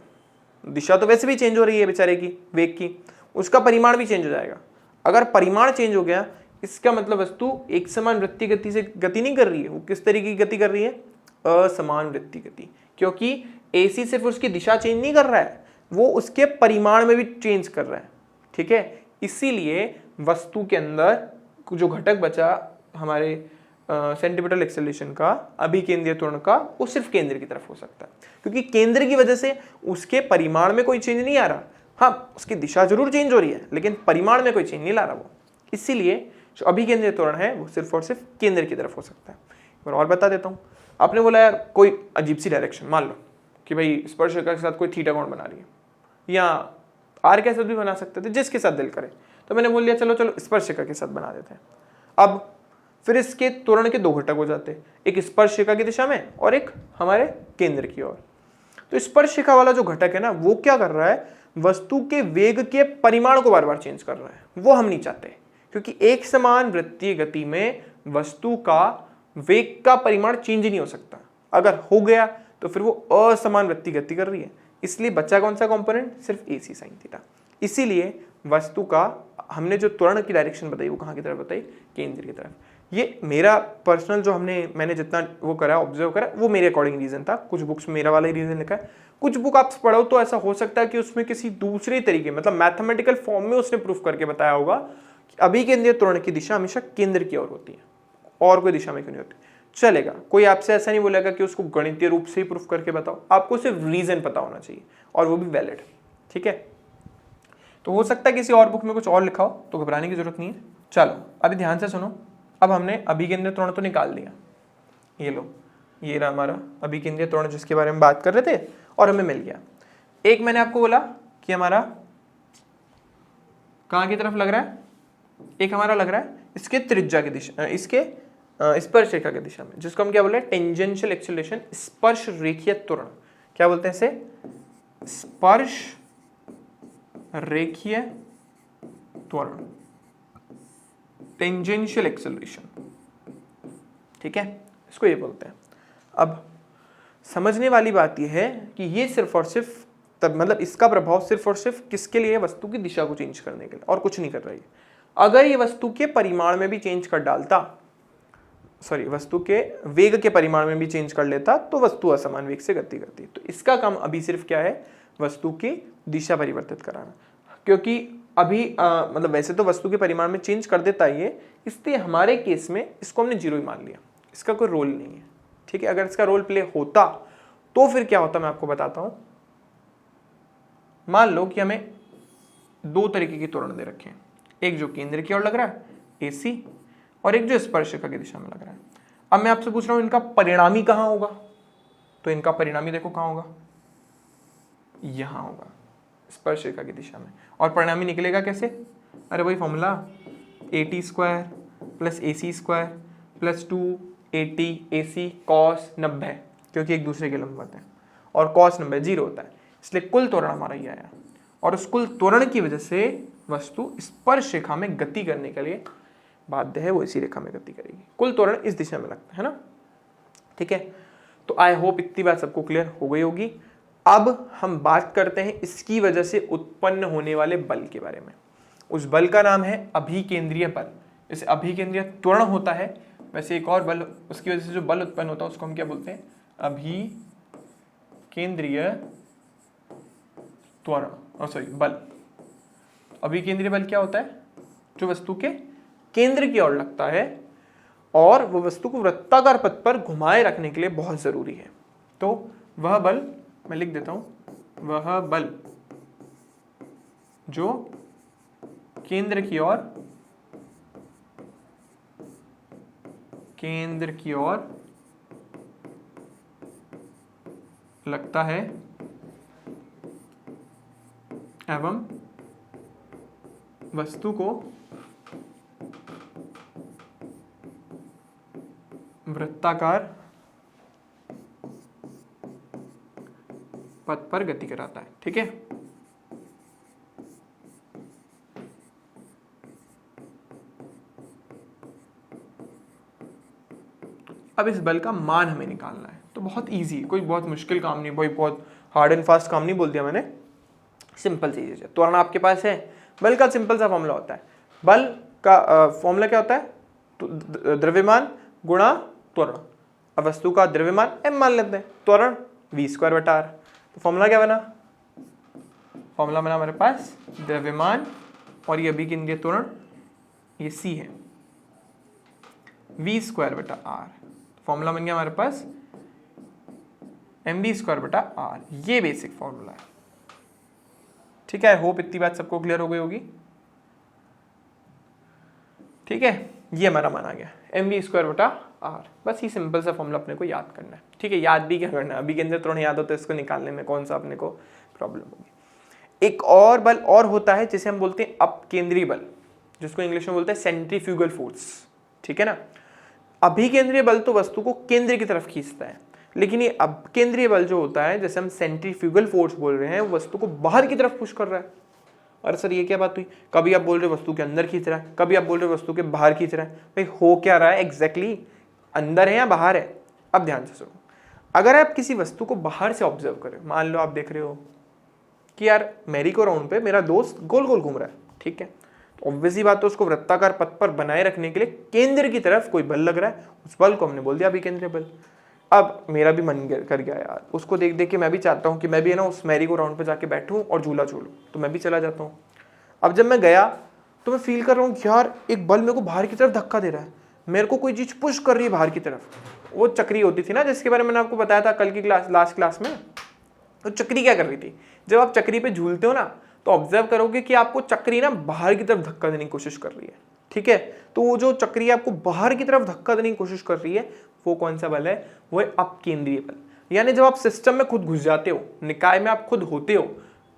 दिशा तो वैसे भी चेंज हो रही है बेचारे की वेग की, उसका परिमाण भी चेंज हो जाएगा। अगर परिमाण चेंज हो गया इसका मतलब वस्तु एक समान वृत्तीय गति से गति नहीं कर रही है, वो किस तरीके की गति कर रही है, असमान वृत्तीय गति, क्योंकि AC सिर्फ उसकी दिशा चेंज नहीं कर रहा है, वो उसके परिमाण में भी चेंज कर रहा है, ठीक है। इसीलिए वस्तु के अंदर जो घटक बचा हमारे सेंटीमीटर एक्सेलरेशन का, अभिकेंद्रीय त्वरण का, वो सिर्फ केंद्र की तरफ हो सकता है, क्योंकि केंद्र की वजह से उसके परिमाण में कोई चेंज नहीं आ रहा। हाँ, उसकी दिशा जरूर चेंज हो रही है लेकिन परिमाण में कोई चेंज नहीं ला रहा वो। इसीलिए जो अभिकेंद्रीय त्वरण है वो सिर्फ और सिर्फ केंद्र की तरफ हो सकता है। और बता देता हूँ, आपने बोला यार कोई अजीब सी डायरेक्शन, मान लो कि भाई स्पर्श रेखा के साथ कोई थीटा कोण बना रही है, या आर के साथ भी बना सकते थे, जिसके साथ दिल करे। तो मैंने बोल दिया चलो चलो स्पर्श रेखा के साथ बना देते हैं। अब फिर इसके त्वरण के दो घटक हो जाते हैं, एक स्पर्श रेखा की दिशा में और एक हमारे केंद्र की ओर। तो स्पर्श रेखा वाला जो घटक है ना, वो क्या कर रहा है, वस्तु के वेग के परिमाण को बार बार चेंज कर रहा है। वो हम नहीं चाहते, क्योंकि एक समान वृत्तीय गति में वस्तु का वेग का परिमाण चेंज नहीं हो सकता। अगर हो गया तो फिर वो असमान वृत्तीय गति कर रही है। इसलिए बचा कौन सा कंपोनेंट, सिर्फ AC साइन थीटा। इसीलिए वस्तु का हमने जो त्वरण की डायरेक्शन बताई वो कहाँ की तरफ बताई, केंद्र की तरफ। ये मेरा पर्सनल जो मैंने जितना वो करा, ऑब्जर्व करा, वो मेरे अकॉर्डिंग रीजन था। कुछ बुक्स में मेरा वाला ही रीजन लिखा है, कुछ बुक आप पढ़ो तो ऐसा हो सकता है कि उसमें किसी दूसरे तरीके, मतलब मैथमेटिकल फॉर्म में उसने प्रूफ करके बताया होगा कि अभिकेंद्रीय त्वरण की दिशा हमेशा केंद्र की ओर होती है, और कोई दिशा में क्यों नहीं होती। चलेगा, कोई आपसे ऐसा नहीं बोलेगा कि उसको गणितीय रूप से ही प्रूफ करके बताओ, आपको सिर्फ रीजन पता होना चाहिए और वो भी वैलिड, ठीक है। तो हो सकता है किसी और बुक में कुछ और लिखा हो, तो घबराने की जरूरत नहीं है। चलो अभी ध्यान से सुनो। अब हमने अभिकेंद्रीय त्वरण तो निकाल दिया, ये लो, ये रहा हमारा अभिकेंद्रीय त्वरण जिसके बारे में बात कर रहे थे, और हमें मिल गया। एक मैंने आपको बोला कि हमारा कहाँ की तरफ लग रहा है, एक हमारा लग रहा है इसके त्रिज्या की दिशा, इसके स्पर्श रेखा की दिशा में, जिसको हम क्या बोल रहे हैं, टेंजेंशियल एक्सेलरेशन, स्पर्श रेखीय त्वरण। क्या बोलते हैं इसे, स्पर्श रेखीय त्वरण, टेंजेंशियल एक्सेलरेशन, ठीक है, इसको ये बोलते हैं। अब समझने वाली बात यह है कि ये सिर्फ और सिर्फ तब, मतलब इसका प्रभाव सिर्फ और सिर्फ किसके लिए, वस्तु की दिशा को चेंज करने के लिए, और कुछ नहीं कर रही है। अगर ये वस्तु के परिमाण में भी चेंज कर डालता, सॉरी वस्तु के वेग के परिमाण में भी चेंज कर लेता, तो वस्तु असमान वेग से गति करती। तो इसका काम अभी सिर्फ क्या है, वस्तु की दिशा परिवर्तित कराना। क्योंकि अभी मतलब वैसे तो वस्तु के परिमाण में चेंज कर देता है ये, इसलिए हमारे केस में इसको हमने जीरो ही मान लिया, इसका कोई रोल नहीं है, ठीक है। अगर इसका रोल प्ले होता तो फिर क्या होता मैं आपको बताता हूं। मान लो कि हमें दो तरीके के त्वरण दे रखे हैं, एक जो केंद्र की ओर लग रहा है AC, और एक जो स्पर्श रेखा की दिशा में लग रहा है। अब मैं आपसे पूछ रहा हूं इनका परिणामी कहां होगा, तो इनका परिणामी देखो कहां होगा, यहां होगा, स्पर्श रेखा की दिशा में। और परिणामी निकलेगा कैसे, अरे वही formula, AT² plus AC square plus 280 AC cos 90, क्योंकि एक दूसरे के लंबवत हैं, और कॉस 90 0 होता है, इसलिए कुल त्वरण हमारा ये आया। और उस कुल त्वरण की वजह से वस्तु स्पर्श रेखा में गति करने के लिए बाध्य है, वो इसी रेखा में गति करेगी। कुल त्वरण इस दिशा में लगता है ना, ठीक है। तो आई होप इतनी बात सबको क्लियर हो गई होगी। अब हम बात करते हैं इसकी वजह से उत्पन्न होने वाले बल के बारे में। उस बल का नाम है अभिकेंद्रीय बल। जैसे अभिकेंद्रीय त्वरण होता है, वैसे एक और बल, उसकी वजह से जो बल उत्पन्न होता है उसको हम क्या बोलते हैं, अभिकेंद्रीय त्वरण, सॉरी बल। अभिकेंद्रीय बल क्या होता है, जो वस्तु के केंद्र की ओर लगता है और वो वस्तु को वृत्ताकार पथ पर घुमाए रखने के लिए बहुत जरूरी है। तो वह बल, मैं लिख देता हूं, वह बल जो केंद्र की ओर लगता है एवं वस्तु को वृत्ताकार पथ पर गति कराता है, ठीक है। अब इस बल का मान हमें निकालना है, तो बहुत इजी, कोई बहुत मुश्किल काम नहीं, कोई बहुत हार्ड एंड फास्ट काम नहीं बोल दिया मैंने, सिंपल चीज है। त्वरण आपके पास है, बल का सिंपल सा फॉर्मूला होता है। बल का फॉर्मूला क्या होता है, तो द्रव्यमान गुणा त्वरण। अब वस्तु का द्रव्यमान m मान लेते हैं, त्वरण v²/r। तो फॉर्मूला क्या बना, फॉर्मूला बना हमारे पास द्रव्यमान और ये अभिकेंद्रीय त्वरण, ये c है, v²/r। फॉर्मूला बन गया हमारे पास mv²/r। ये बेसिक फॉर्मूला है, ठीक है। होप इतनी बात सबको क्लियर हो गई होगी, ठीक है। ये हमारा मान आ गया mv²/r। बस ये सिंपल सा फॉर्मूला अपने को याद करना है, ठीक है। याद भी क्या करना है, अभिकेंद्रीय त्वरण याद होता है, इसको निकालने में कौन सा अपने को प्रॉब्लम होगी। एक और बल और होता है जिसे हम बोलते हैं अपकेंद्रीय बल, जिसको इंग्लिश में बोलते हैं सेंट्रीफ्यूगल फोर्स, ठीक है ना। अभिकेंद्रीय बल तो वस्तु को केंद्र की तरफ खींचता है, लेकिन ये अपकेंद्रीय बल जो होता है, जैसे हम सेंट्रीफ्यूगल फोर्स बोल रहे हैं, वो वस्तु को बाहर की तरफ पुश कर रहा है। अरे सर ये क्या बात हुई, कभी आप बोल रहे वस्तु के अंदर खींच रहा है, कभी आप बोल रहे वस्तु के बाहर खींच रहा है, भाई हो क्या रहा है एग्जैक्टली, अंदर है या बाहर है। अब ध्यान से सुनो, अगर आप किसी वस्तु को बाहर से ऑब्जर्व करें, मान लो आप देख रहे हो कि यार मैरी को राउंड पे मेरा दोस्त गोल गोल घूम रहा है, ठीक है, तो ऑब्वियसली बात, तो उसको वृत्ताकार पथ पर बनाए रखने के लिए केंद्र की तरफ कोई बल लग रहा है, उस बल को हमने बोल दिया अभिकेंद्रीय बल। अब मेरा भी मन कर गया यार, उसको देख देख के मैं भी चाहता हूँ कि मैं भी है ना उस मैरी को राउंड पे जाके बैठूं और झूला झूलूं, तो मैं भी चला जाता हूँ। अब जब मैं गया तो मैं फील कर रहा हूँ यार एक बल मेरे को बाहर की तरफ धक्का दे रहा है, मेरे को कोई चीज पुश कर रही है बाहर की तरफ। वो चक्री होती थी ना, जिसके बारे में मैंने आपको बताया था कल की लास्ट क्लास में। तो चक्री क्या कर रही थी, जब आप चक्री पे झूलते हो ना, तो ऑब्जर्व करोगे कि आपको चक्री ना बाहर की तरफ धक्का देने की कोशिश कर रही है, ठीक है। तो वो जो चक्री आपको बाहर की तरफ धक्का देने की कोशिश कर रही है, वो कौन सा बल है, वो है अपकेंद्रीय बल। यानी जब आप सिस्टम में खुद घुस जाते हो, निकाय में आप खुद होते हो,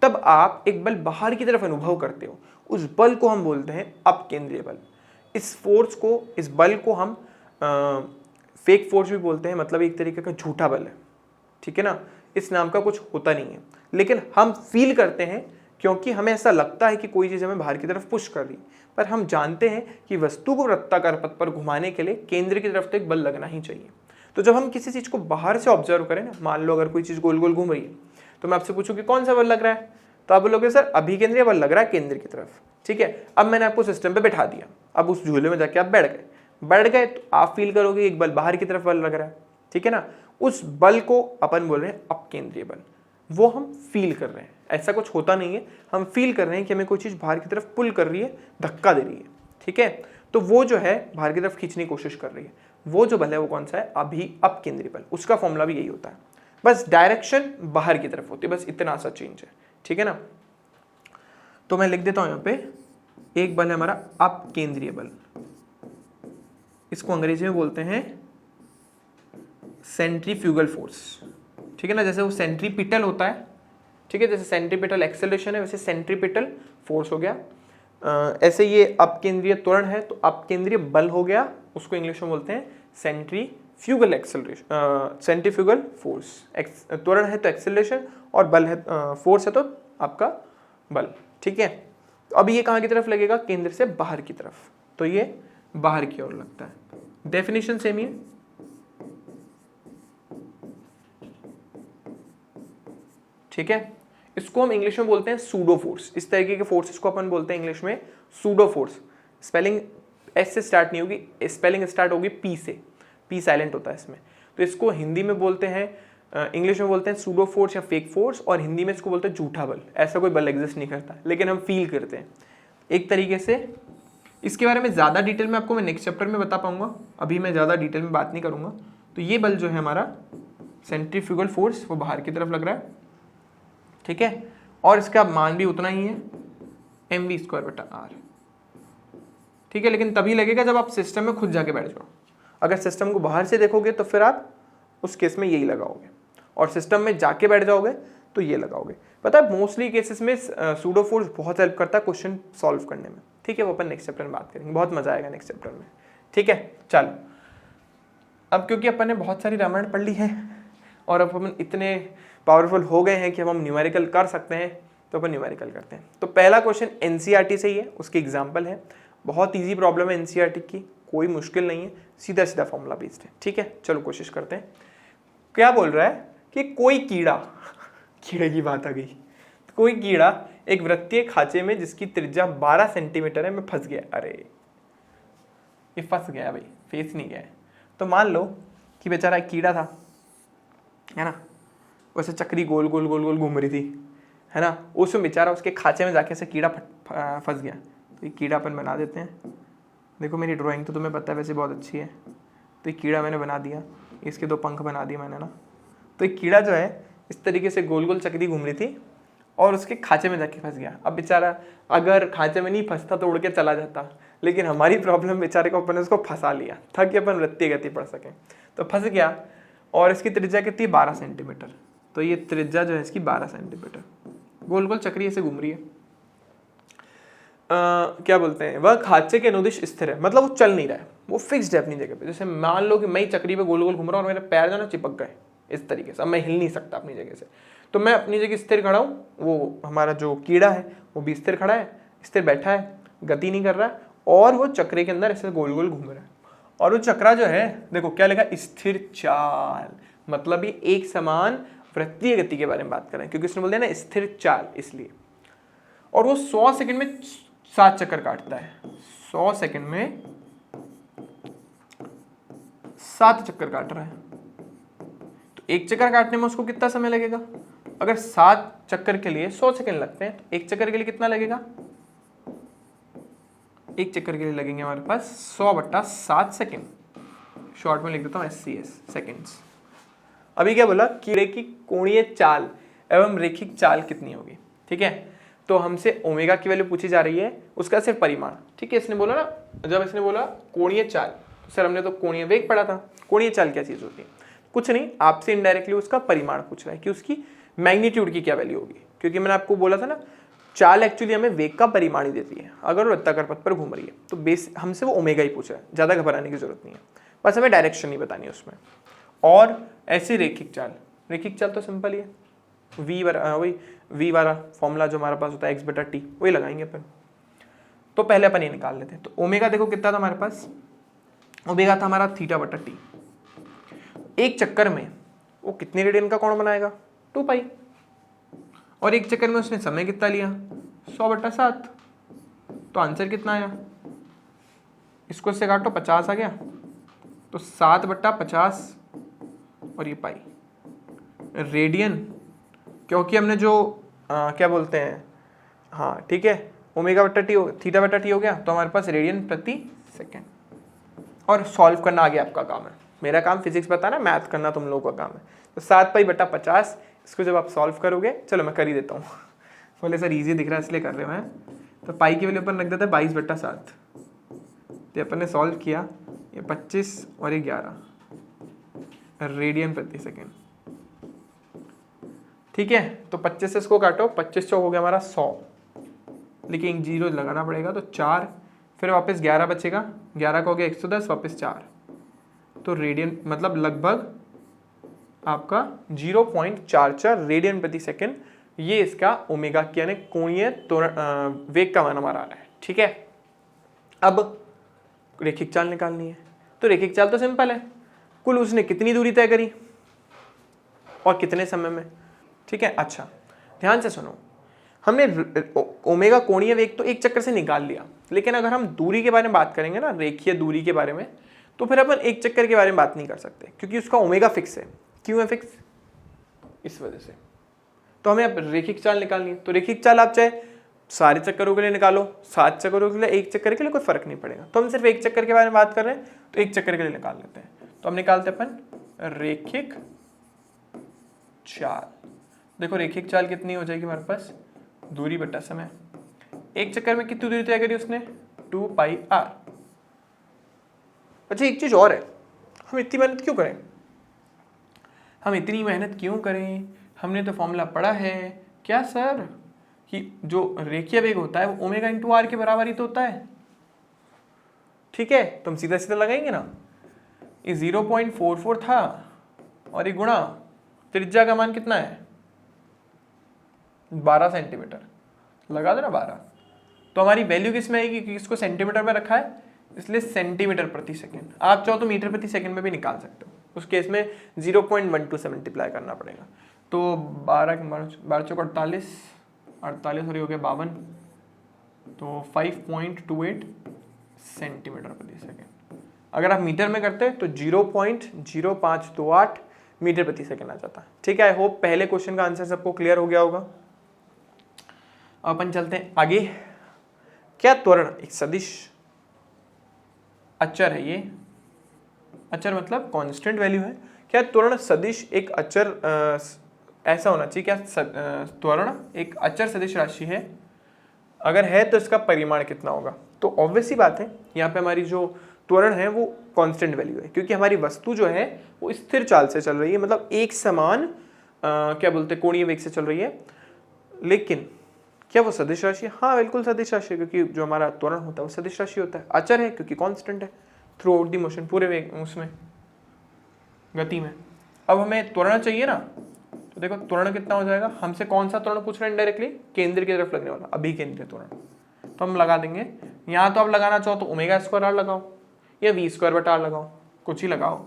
तब आप एक बल बाहर की तरफ अनुभव करते हो, उस बल को हम बोलते हैं अपकेंद्रीय बल। इस फोर्स को, इस बल को हम फेक फोर्स भी बोलते हैं, मतलब एक तरीके का झूठा बल है, ठीक है ना। इस नाम का कुछ होता नहीं है, लेकिन हम फील करते हैं क्योंकि हमें ऐसा लगता है कि कोई चीज़ हमें बाहर की तरफ पुश कर रही, पर हम जानते हैं कि वस्तु को वृत्ताकार पथ पर घुमाने के लिए केंद्र की तरफ तो एक बल लगना ही चाहिए। तो जब हम किसी चीज़ को बाहर से ऑब्जर्व करें ना, मान लो अगर कोई चीज़ गोल गोल घूम रही है, तो मैं आपसे पूछूं कि कौन सा बल लग रहा है, तो आप बोलोगे सर अभिकेंद्रीय बल लग रहा है केंद्र की तरफ, ठीक है। अब मैंने आपको सिस्टम पे बैठा दिया, अब उस झूले में जाके आप बैठ गए तो आप फील करोगे एक बल बाहर की तरफ बल लग रहा है, ठीक है ना। उस बल को अपन बोल रहे हैं अपकेंद्रीय बल, वो हम फील कर रहे हैं, ऐसा कुछ होता नहीं है, हम फील कर रहे हैं कि हमें कोई चीज़ बाहर की तरफ पुल कर रही है, धक्का दे रही है, ठीक है। तो वो जो है बाहर की तरफ खींचने की कोशिश कर रही है, वो जो बल है वो कौन सा है, अपकेंद्रीय बल। उसका फॉर्मूला भी यही होता है, बस डायरेक्शन बाहर की तरफ होती है, बस इतना सा चेंज है, ठीक है ना। तो मैं लिख देता हूं यहाँ पे, एक बल है हमारा अपकेंद्रीय बल, इसको अंग्रेजी में बोलते हैं सेंट्रीफ्यूगल फोर्स, ठीक है ना। जैसे वो सेंट्रीपिटल होता है, ठीक है, जैसे सेंट्रीपिटल एक्सेलरेशन है, वैसे सेंट्रीपिटल फोर्स हो गया। ऐसे ये अपकेंद्रीय त्वरण है तो अपकेंद्रीय बल हो गया, उसको इंग्लिश में बोलते हैं सेंट्रीफ्यूगल एक्सेलरेशन, सेंट्रीफ्यूगल फोर्स। त्वरण है तो एक्सेलरेशन और बल है, फोर्स है तो आपका बल। ठीक है, तो अब ये कहाँ की तरफ लगेगा? केंद्र से बाहर की तरफ, तो ये बाहर की ओर लगता है। डेफिनेशन सेम ही है। ठीक है, इसको हम इंग्लिश में बोलते हैं सूडो फोर्स। इस तरीके के फोर्सेस को अपन बोलते हैं इंग्लिश में सूडो फोर्स। स्पेलिंग एस से स्टार्ट नहीं होगी, स्पेलिंग स्टार्ट होगी पी से, पी साइलेंट होता है इसमें। तो इसको हिंदी में बोलते हैं, इंग्लिश में बोलते हैं सूडो फोर्स या फेक फोर्स, और हिंदी में इसको बोलते हैं झूठा बल। ऐसा कोई बल एग्जिस्ट नहीं करता, लेकिन हम फील करते हैं एक तरीके से। इसके बारे में ज़्यादा डिटेल में आपको मैं नेक्स्ट चैप्टर में बता पाऊंगा, अभी मैं ज़्यादा डिटेल में बात नहीं करूंगा। तो ये बल जो है हमारा सेंट्रीफ्यूगल फोर्स, वो बाहर की तरफ लग रहा है। ठीक है, और इसका मान भी उतना ही है, mv²/r। ठीक है, लेकिन तभी लगेगा जब आप सिस्टम में खुद जाके बैठ जाओ। अगर सिस्टम को बाहर से देखोगे तो फिर आप उस केस में यही लगाओगे, और सिस्टम में जाके बैठ जाओगे तो ये लगाओगे। पता है मोस्टली केसेस में सूडो फोर्स बहुत हेल्प करता है क्वेश्चन सॉल्व करने में। ठीक है, वो अपन नेक्स्ट चैप्टर में बात करेंगे, बहुत मजा आएगा नेक्स्ट चैप्टर में। ठीक है, चलो अब क्योंकि अपन ने बहुत सारी रामायण पढ़ ली है और अब हम इतने पावरफुल हो गए हैं कि हम न्यूमेरिकल कर सकते हैं, तो अपन न्यूमेरिकल करते हैं। तो पहला क्वेश्चन एनसीईआरटी से ही है, उसकी एग्जाम्पल है। बहुत ईजी प्रॉब्लम है एनसीईआरटी की, कोई मुश्किल नहीं है, सीधा सीधा फॉर्मूला बेस्ड है। ठीक है, चलो कोशिश करते हैं। क्या बोल रहा है कि कोई कीड़ा कीड़े की बात आ गई, कोई कीड़ा एक वृत्तीय खांचे में जिसकी त्रिज्या 12 सेंटीमीटर है में फंस गया। अरे ये फंस गया भाई, फेस नहीं गया है। तो मान लो कि बेचारा एक कीड़ा था, है ना, वैसे चक्री गोल गोल गोल गोल घूम रही थी, है ना, उसमें बेचारा उसके खांचे में जाके से कीड़ा फंस गया। तो ये कीड़ा अपन बना देते हैं। देखो मेरी ड्राइंग तो तुम्हें पता है वैसे बहुत अच्छी है, तो ये कीड़ा मैंने बना दिया, इसके 2 पंख बना दिए मैंने ना। तो ये कीड़ा जो है इस तरीके से गोल गोल चक्री घूम रही थी और उसके खांचे में जाके फंस गया। अब बेचारा अगर खांचे में नहीं फंसता तो उड़ के चला जाता, लेकिन हमारी प्रॉब्लम बेचारे को अपन ने उसको फंसा लिया था कि अपन वृत्तीय गति पढ़ सकें। तो फंस गया और इसकी त्रिज्या कितनी, 12 सेंटीमीटर। तो ये त्रिज्या जो है इसकी 12 सेंटीमीटर, गोल गोल चक्री ऐसे घूम रही है। क्या बोलते हैं, वह खांचे के अनुदिश स्थिर है, मतलब वो चल नहीं रहा है, वो फिक्स्ड है अपनी जगह पे। जैसे मान लो कि मैं चक्री पे गोल गोल घूम रहा हूँ और मेरे पैर जो ना चिपक गए इस तरीके से, अब मैं हिल नहीं सकता अपनी जगह से। तो मैं अपनी जगह स्थिर खड़ा हूँ, वो हमारा जो कीड़ा है वो भी स्थिर खड़ा है, स्थिर बैठा है, गति नहीं कर रहा है, और वो चक्रे के अंदर ऐसे गोल गोल घूम रहा है। और वो चक्रा जो है देखो क्या लिखा, स्थिर चाल, मतलब ये एक समान वृत्तीय गति के बारे में बात कर रहे हैं, क्योंकि उसने बोल दिया ना स्थिर चाल, इसलिए। और वो 100 सेकंड में 7 चक्कर काटता है, 100 सेकंड में 7 चक्कर काट रहा है। तो एक चक्कर काटने में उसको कितना समय लगेगा? अगर 7 चक्कर के लिए 100 सेकंड लगते हैं तो एक चक्कर के लिए कितना लगेगा? एक चक्कर के लिए लगेंगे हमारे पास 100/7 सेकंड, शॉर्ट में लिख देता हूं SCS, सेकंड्स। अभी क्या बोला, कीड़े की कोणीय चाल एवं रेखिक चाल कितनी होगी। ठीक है, तो हमसे ओमेगा की वैल्यू पूछी जा रही है, उसका सिर्फ परिमाण। ठीक है, इसने बोला ना, जब इसने बोला कोणीय चाल, तो सर हमने तो कोणीय वेग पढ़ा था। कोणीय चाल क्या चीज होती है? कुछ नहीं, आपसे इनडायरेक्टली उसका परिमाण पूछ रहा है कि उसकी मैग्नीट्यूड की क्या वैल्यू होगी, क्योंकि मैंने आपको बोला था ना चाल एक्चुअली हमें वेग का परिमाण ही देती है। अगर वो वृत्ताकार पथ पर घूम रही है तो बेस हमसे वो ओमेगा ही पूछ रहा है, ज़्यादा घबराने की जरूरत नहीं है, बस हमें डायरेक्शन नहीं बतानी है उसमें। और ऐसी रेखिक चाल, रेखिक चाल तो सिंपल ही है, वही v वाला फॉर्मूला जो हमारे पास होता है x/t, वही लगाएंगे अपन। तो पहले अपन ये निकाल लेते हैं। तो ओमेगा देखो कितना था हमारे पास, ओमेगा था हमारा θ/t। एक चक्कर में वो कितने रेडियन का कोण बनाएगा? 2π। और एक चक्कर में उसने समय कितना लिया? 100/7। तो आंसर कितना आया? इसको इससे काटो, 50 आ गया, तो 7/50 और ये पाई रेडियन, क्योंकि हमने जो क्या बोलते हैं, हाँ ठीक है, ओमेगा/t θ/t हो गया, तो हमारे पास रेडियन प्रति सेकेंड। और सॉल्व करना आगे आपका काम है, मेरा काम फिजिक्स बताना, मैथ करना तुम लोगों का काम है। तो 7π/50, इसको जब आप सॉल्व करोगे, चलो मैं कर ही देता हूँ, बोले सर इजी दिख रहा है इसलिए कर रहे हो हैं। तो पाई की वैल्यू अपन रख देते हैं 22/7। तो अपन ने सॉल्व किया, ये 25 और ये 11 रेडियन प्रति सेकेंड। ठीक है, तो 25 से इसको काटो, 25 चौक हो गया हमारा 100, लेकिन एक जीरो लगाना पड़ेगा, तो 4, फिर वापस 11 बचेगा, 11 का हो गया 110, वापस 4, तो रेडियन मतलब लगभग आपका 0.44 रेडियन प्रति सेकेंड, ये इसका ओमेगा यानी कोणीय वेग का मान हमारा आ रहा है। ठीक है, अब रेखिक चाल निकालनी है, तो रेखिक चाल तो सिंपल है, कुल उसने कितनी दूरी तय करी और कितने समय में। ठीक है, अच्छा ध्यान से सुनो, हमने ओमेगा कोणीय वेग तो एक चक्कर से निकाल लिया, लेकिन अगर हम दूरी के बारे में बात करेंगे ना, रेखीय दूरी के बारे में, तो फिर अपन एक चक्कर के बारे में बात नहीं कर सकते, क्योंकि उसका ओमेगा फिक्स है। क्यों है फिक्स? इस वजह से। तो हमें अब रेखिक चाल निकालनी है, तो रेखिक चाल आप चाहे सारे चक्करों के लिए निकालो, 7 चक्करों के लिए, एक चक्कर के लिए कोई फर्क नहीं पड़ेगा। तो हम सिर्फ एक चक्कर के बारे में बात कर रहे हैं, तो एक चक्कर के लिए निकाल लेते हैं। तो हम निकालते अपन रेखिक चाल। देखो रेखिक चाल कितनी हो जाएगी हमारे पास, दूरी बटा समय। एक चक्कर में कितनी दूरी तय करी उसने, 2πr। अच्छा एक चीज और है, हम इतनी मेहनत क्यों करें, हम इतनी मेहनत क्यों करें? हमने तो फॉर्मूला पढ़ा है क्या सर कि जो रेखीय वेग होता है वो ओमेगा इंटू आर के बराबर ही तो होता है। ठीक है, तो हम सीधा सीधा लगाएंगे ना, ये 0.44 था और ये गुणा त्रिज्या का मान कितना है, 12 सेंटीमीटर, लगा दो ना 12। तो हमारी वैल्यू किस में आएगी, क्योंकि इसको सेंटीमीटर में रखा है इसलिए सेंटीमीटर प्रति सेकंड। आप चाहो तो मीटर प्रति सेकंड में भी निकाल सकते हो, उस केस में 0.12 से मल्टीप्लाई करना पड़ेगा। तो 12 चौक 48, 48 और ये हो गया 52, तो 5.28 सेंटीमीटर प्रति सेकंड। अगर आप मीटर में करते तो 0.0528 मीटर प्रति सेकंड आ जाता। ठीक है, आई होप पहले क्वेश्चन का आंसर सबको क्लियर हो गया होगा। अपन चलते हैं आगे। क्या त्वरण एक सदिश अचर है, ये अचर मतलब कांस्टेंट वैल्यू है। क्या त्वरण सदिश एक अचर ऐसा होना चाहिए, क्या त्वरण एक अचर सदिश राशि है? अगर है तो इसका परिमाण कितना होगा? तो ऑब्वियस सी बात है, यहाँ पे हमारी जो त्वरण है वो कांस्टेंट वैल्यू है, क्योंकि हमारी वस्तु जो है वो स्थिर चाल से चल रही है, मतलब एक समान क्या बोलते हैं कोणीय वेग से चल रही है। लेकिन क्या वो सदिश राशि है? हाँ बिल्कुल सदिश राशि है, क्योंकि जो हमारा त्वरण होता है वो सदिश राशि होता है। अचर है क्योंकि कांस्टेंट है थ्रू आउट द मोशन, पूरे वेग उसमें गति में। अब हमें त्वरण चाहिए ना, तो देखो त्वरण कितना हो जाएगा, हमसे कौन सा त्वरण पूछ रहे हैं डायरेक्टली, केंद्र की तरफ लगने वाला अभिकेंद्री त्वरण। तो हम लगा देंगे, यहाँ तो आप लगाना चाहो तो ओमेगा स्क्वायर आर लगाओ या वी स्क्वायर बटा आर लगाओ, कुछ ही लगाओ,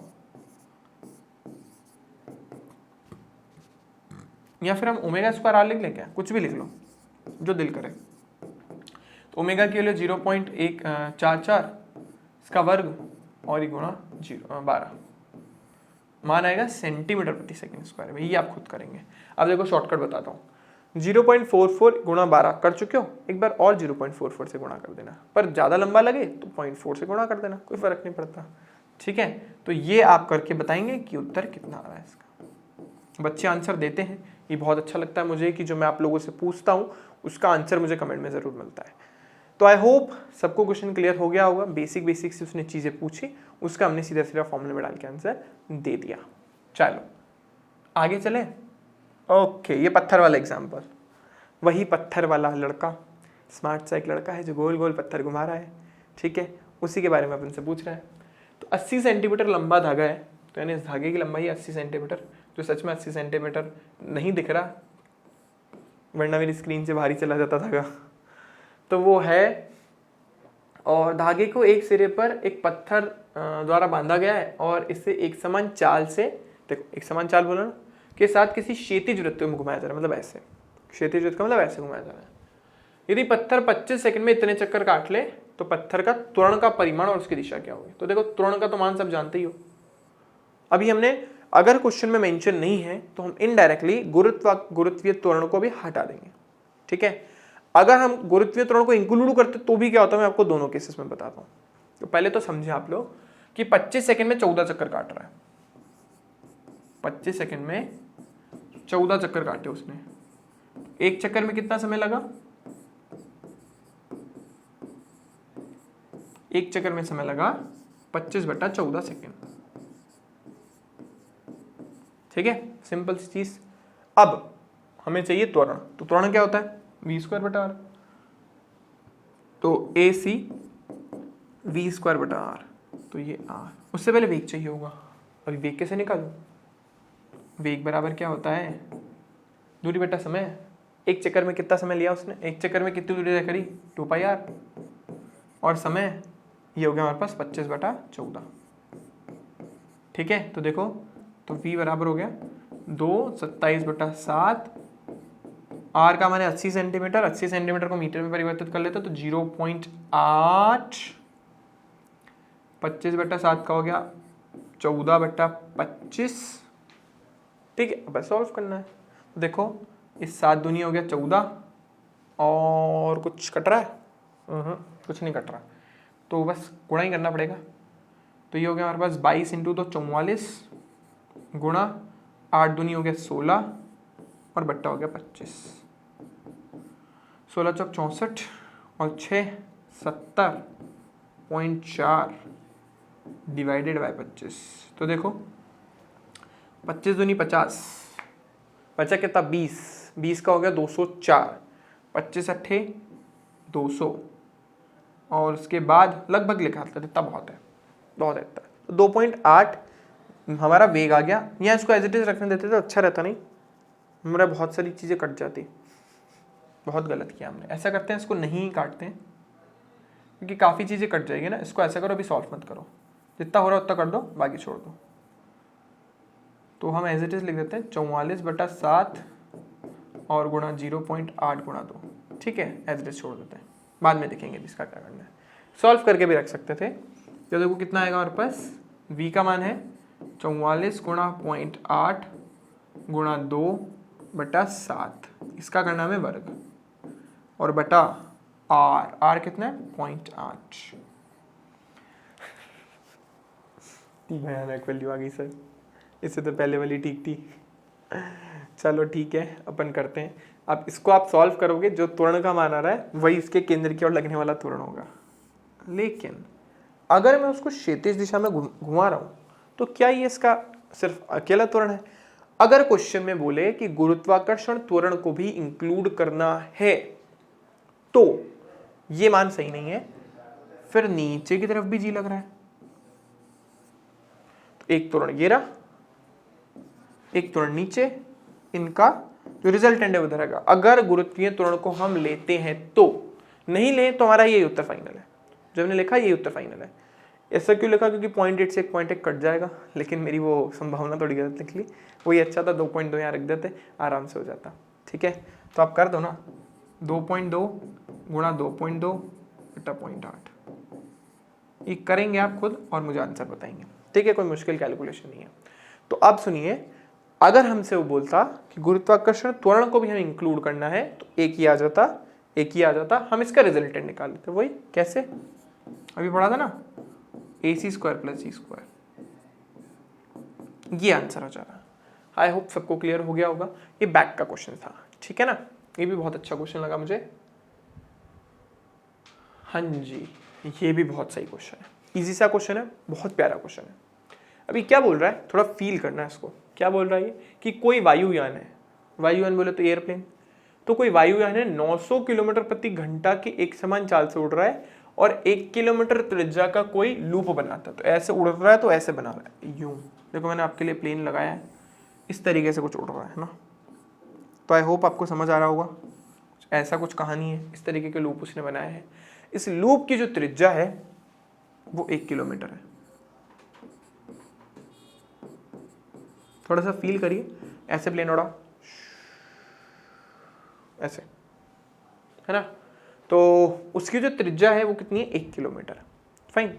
या फिर हम ओमेगा स्क्वायर आर लिख लें, क्या कुछ भी लिख लो जो दिल करे। तो ओमेगा के लिए 0.144 इसका वर्ग और ये गुणा 12 मान आएगा सेंटीमीटर प्रति सेकंड स्क्वायर में, ये आप खुद करेंगे। अब देखो शॉर्टकट बताता हूँ, 0.44 गुणा 12 कर चुके हो, एक बार और 0.44 से गुणा कर देना, पर ज़्यादा लंबा लगे तो 0.4 से गुणा कर देना, कोई फर्क नहीं पड़ता। ठीक है, तो ये आप करके बताएंगे कि उत्तर कितना आ रहा है इसका। बच्चे आंसर देते हैं, ये बहुत अच्छा लगता है मुझे कि जो मैं आप लोगों से पूछता हूँ उसका आंसर मुझे कमेंट में ज़रूर मिलता है। तो आई होप सबको क्वेश्चन क्लियर हो गया होगा। बेसिक से उसने चीज़ें पूछी, उसका हमने सीधा सीधा फॉर्मूले में डाल के आंसर दे दिया। चलो आगे चले। ओके, ये पत्थर वाला एग्जाम्पल, वही पत्थर वाला लड़का, स्मार्ट सा एक लड़का है जो गोल गोल पत्थर घुमा रहा है। ठीक है, उसी के बारे में अपन से पूछ रहा है। तो 80 सेंटीमीटर लंबा धागा है, तो यानी इस धागे की लंबाई 80 सेंटीमीटर, जो सच में 80 सेंटीमीटर नहीं दिख रहा, वरना मेरी स्क्रीन से बाहर ही चला जाता धागा, तो वो है। और धागे को एक सिरे पर एक पत्थर द्वारा बांधा गया है और इसे एक समान चाल से, देखो एक समान चाल बोला ना, के साथ किसी क्षैतिज वृत्त में घुमाया जा रहा है, मतलब ऐसे क्षैतिज वृत्त का मतलब ऐसे घुमाया जा रहा है। यदि पत्थर 25 सेकंड में इतने चक्कर काट ले तो पत्थर का त्वरण का परिमाण और उसकी दिशा क्या होगी? तो देखो त्वरण का तो मान सब जानते ही हो। अभी हमने अगर क्वेश्चन में मेंशन नहीं है तो हम इनडायरेक्टली गुरुत्वीय त्वरण को भी हटा देंगे। ठीक है, अगर हम गुरुत्वीय त्वरण को इंक्लूड करते तो भी क्या होता है, मैं आपको दोनों केसेस में बताता हूँ। तो पहले तो समझे आप लोग कि 25 सेकंड में 14 चक्कर काट रहा है, 25 सेकंड में 14 चक्कर काटे उसने, एक चक्कर में कितना समय लगा? एक चक्कर में समय लगा 25/14 सेकंड। ठीक है, सिंपल सी चीज। अब हमें चाहिए त्वरण, तो त्वरण क्या होता है? वी स्क्वायर बटा आर। तो ए सी वी स्क्वायर बटा आर, तो ये आर। उससे पहले वेग चाहिए होगा, अभी वेग कैसे निकालूं? वेग बराबर क्या होता है? दूरी बटा समय। एक चक्कर में कितना समय लिया उसने, एक चक्कर में कितनी दूरी तय करी? 2 पाई आर। और समय ये हो गया हमारे पास 25/14। ठीक है, तो देखो, तो v बराबर हो गया 2 27/7। r का माने 80 सेंटीमीटर, 80 सेंटीमीटर को मीटर में परिवर्तित कर लेते तो 0.8, 25/7 का हो गया 14/25। ठीक है, अब सॉल्व करना है। तो देखो, इस 7 दूनी हो गया 14, और कुछ कट रहा है? कुछ नहीं कट रहा, तो बस गुणा ही करना पड़ेगा। तो ये हो गया हमारे पास 22 इंटू तो 44 गुणा 8 दूनी हो गया 16 और बट्टा हो गया 25। 16 चौक 64 और 6 70.4 डिवाइडेड बाय 25। तो देखो 25 दूनी 50, बचा कितना? 20, 20 का हो गया 204, 25 अट्ठे 200, और उसके बाद लगभग लिखा था, इतना बहुत है, बहुत है इतना। तो 2.8 हमारा वेग आ गया। यहाँ इसको एज इट इज रखने देते तो अच्छा रहता, नहीं हमारा बहुत सारी चीज़ें कट जाती। बहुत गलत किया हमने। ऐसा करते हैं, इसको नहीं काटते हैं क्योंकि काफ़ी चीज़ें कट जाएगी ना। इसको ऐसा करो, अभी सॉल्व मत करो, जितना हो रहा है उतना कर दो, बाकी छोड़ दो। तो हम एज इट इज लिख देते हैं 44/7 और गुणा 0.8 गुणा 2। ठीक है, एज इट इज छोड़ देते हैं, बाद में देखेंगे इसका क्या करना है। सॉल्व करके भी रख सकते थे। तो देखो कितना आएगा हमारे पास, v का मान है 44 गुणा 0.8 गुणा 2/7, इसका करना है वर्ग, और बटा r कितना है? 0.8। भयानक वैल्यू आ गई सर, इससे तो पहले वाली ठीक थी। चलो ठीक है, अपन करते हैं। अब इसको आप सॉल्व करोगे, जो त्वरण का मान आ रहा है वही इसके केंद्र की ओर लगने वाला त्वरण होगा। लेकिन अगर मैं उसको क्षैतिज दिशा में घुमा रहा हूँ तो क्या ये इसका सिर्फ अकेला त्वरण है? अगर क्वेश्चन में बोले कि गुरुत्वाकर्षण त्वरण को भी इंक्लूड करना है तो ये मान सही नहीं है। फिर नीचे की तरफ भी जी लग रहा है, तो एक त्वरण ये रहा, एक त्वरण नीचे, इनका जो रिजल्टेंट है उधर रहेगा। अगर गुरुत्वीय त्वरण को हम लेते हैं तो, नहीं ले तो हमारा यही उत्तर फाइनल है। जो हमने लिखा यही उत्तर फाइनल है। ऐसा क्यों लिखा? क्योंकि 0.8 से 1.1 कट जाएगा, लेकिन मेरी वो संभावना थोड़ी गलत निकली। वही अच्छा था, 2.2 यहाँ रख देते, आराम से हो जाता। ठीक है, तो आप कर दो ना, 2.2 गुणा 2.2 बटा 0.8। ये करेंगे आप खुद और मुझे आंसर बताएंगे। ठीक है, कोई मुश्किल कैलकुलेशन नहीं है। तो अब सुनिए, अगर हमसे वो बोलता कि गुरुत्वाकर्षण त्वरण को भी हमें इंक्लूड करना है तो एक ही आ जाता, हम इसका रिजल्टेंट निकाल लेते। वही कैसे? अभी पढ़ा था ना, AC² + G², ये आंसर हो जाएगा। आई होप सबको क्लियर हो गया होगा। ये बैक का क्वेश्चन था, ठीक है ना। ये भी बहुत अच्छा क्वेश्चन लगा मुझे। हाँ जी, ये भी बहुत सही क्वेश्चन है, इजी सा क्वेश्चन है, बहुत प्यारा क्वेश्चन है। अभी क्या बोल रहा है, थोड़ा फील करना है इसको। क्या बोल रहा है ये कि कोई वायुयान है, वायुयान बोले तो एयरप्लेन, तो कोई वायुयान है 900 किलोमीटर प्रति घंटा की एक समान चाल से उड़ रहा है और 1 किलोमीटर त्रिज्या का कोई लूप बनाता है। तो ऐसे उड़ रहा है, तो ऐसे बना रहा है, यूं देखो मैंने आपके लिए प्लेन लगाया है, इस तरीके से कुछ उड़ रहा है ना। तो आई होप आपको समझ आ रहा होगा, ऐसा कुछ कहानी है, इस तरीके के लूप उसने बनाया है। इस लूप की जो त्रिज्या है वो 1 किलोमीटर है। थोड़ा सा फील करिए, ऐसे प्लेन उड़ा, ऐसे, है ना। तो उसकी जो त्रिज्या है वो कितनी है? 1 किलोमीटर। फाइन।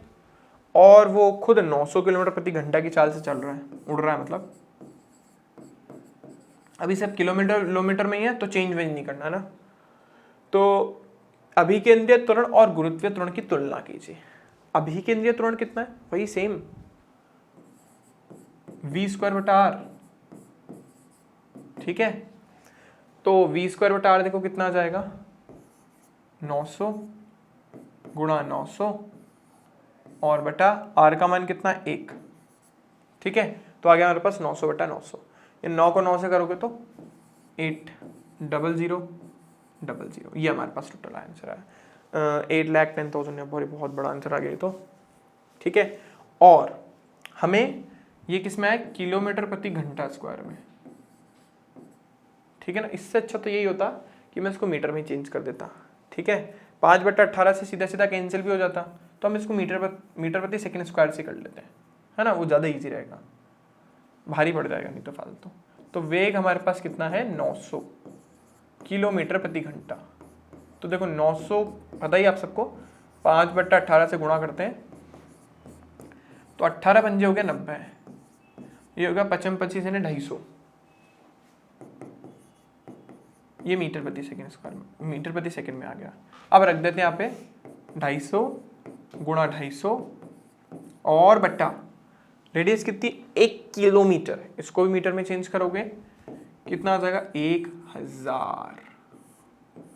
और वो खुद 900 किलोमीटर प्रति घंटा की चाल से चल रहा है, उड़ रहा है मतलब। अभी सब किलोमीटर में ही है, तो चेंज वेंज नहीं करना ना। तो अभिकेंद्रीय त्वरण और गुरुत्वीय त्वरण की तुलना कीजिए। अभिकेंद्रीय त्वरण कितना है? वही सेम, v²/r। ठीक है, तो v²/r देखो कितना आ जाएगा, 900 गुणा 900 और बटा r का मान कितना? 1। ठीक है, तो आ गया हमारे पास 900/900। ये 9 को 9 से करोगे तो 80000, ये हमारे पास टोटल आंसर है। 8,10,000 बहुत बड़ा आंसर आ गया तो, ठीक है। और हमें ये किस में है, किलोमीटर प्रति घंटा स्क्वायर में, ठीक है ना। इससे अच्छा तो यही होता कि मैं इसको मीटर में चेंज कर देता, ठीक है। 5/18 से सीधा सीधा कैंसिल भी हो जाता, तो हम इसको मीटर प्रति सेकंड स्क्वायर से कर लेते हैं, है ना, वो ज़्यादा इजी रहेगा, भारी पड़ जाएगा नहीं तो फालतू। तो वेग हमारे पास कितना है, 900 किलोमीटर प्रति घंटा। तो देखो 900 पता ही आप सबको, 5/18 से गुणा करते हैं तो 18 पंजे हो गया 90, ये होगा 55 यानी 250, ये मीटर प्रति सेकंड स्क्वायर में, मीटर प्रति सेकंड में आ गया। अब रख देते हैं यहाँ पे 250 गुणा 250 और बट्टा रेडियस कितनी, 1 किलोमीटर, इसको भी मीटर में चेंज करोगे कितना आ जाएगा, 1000।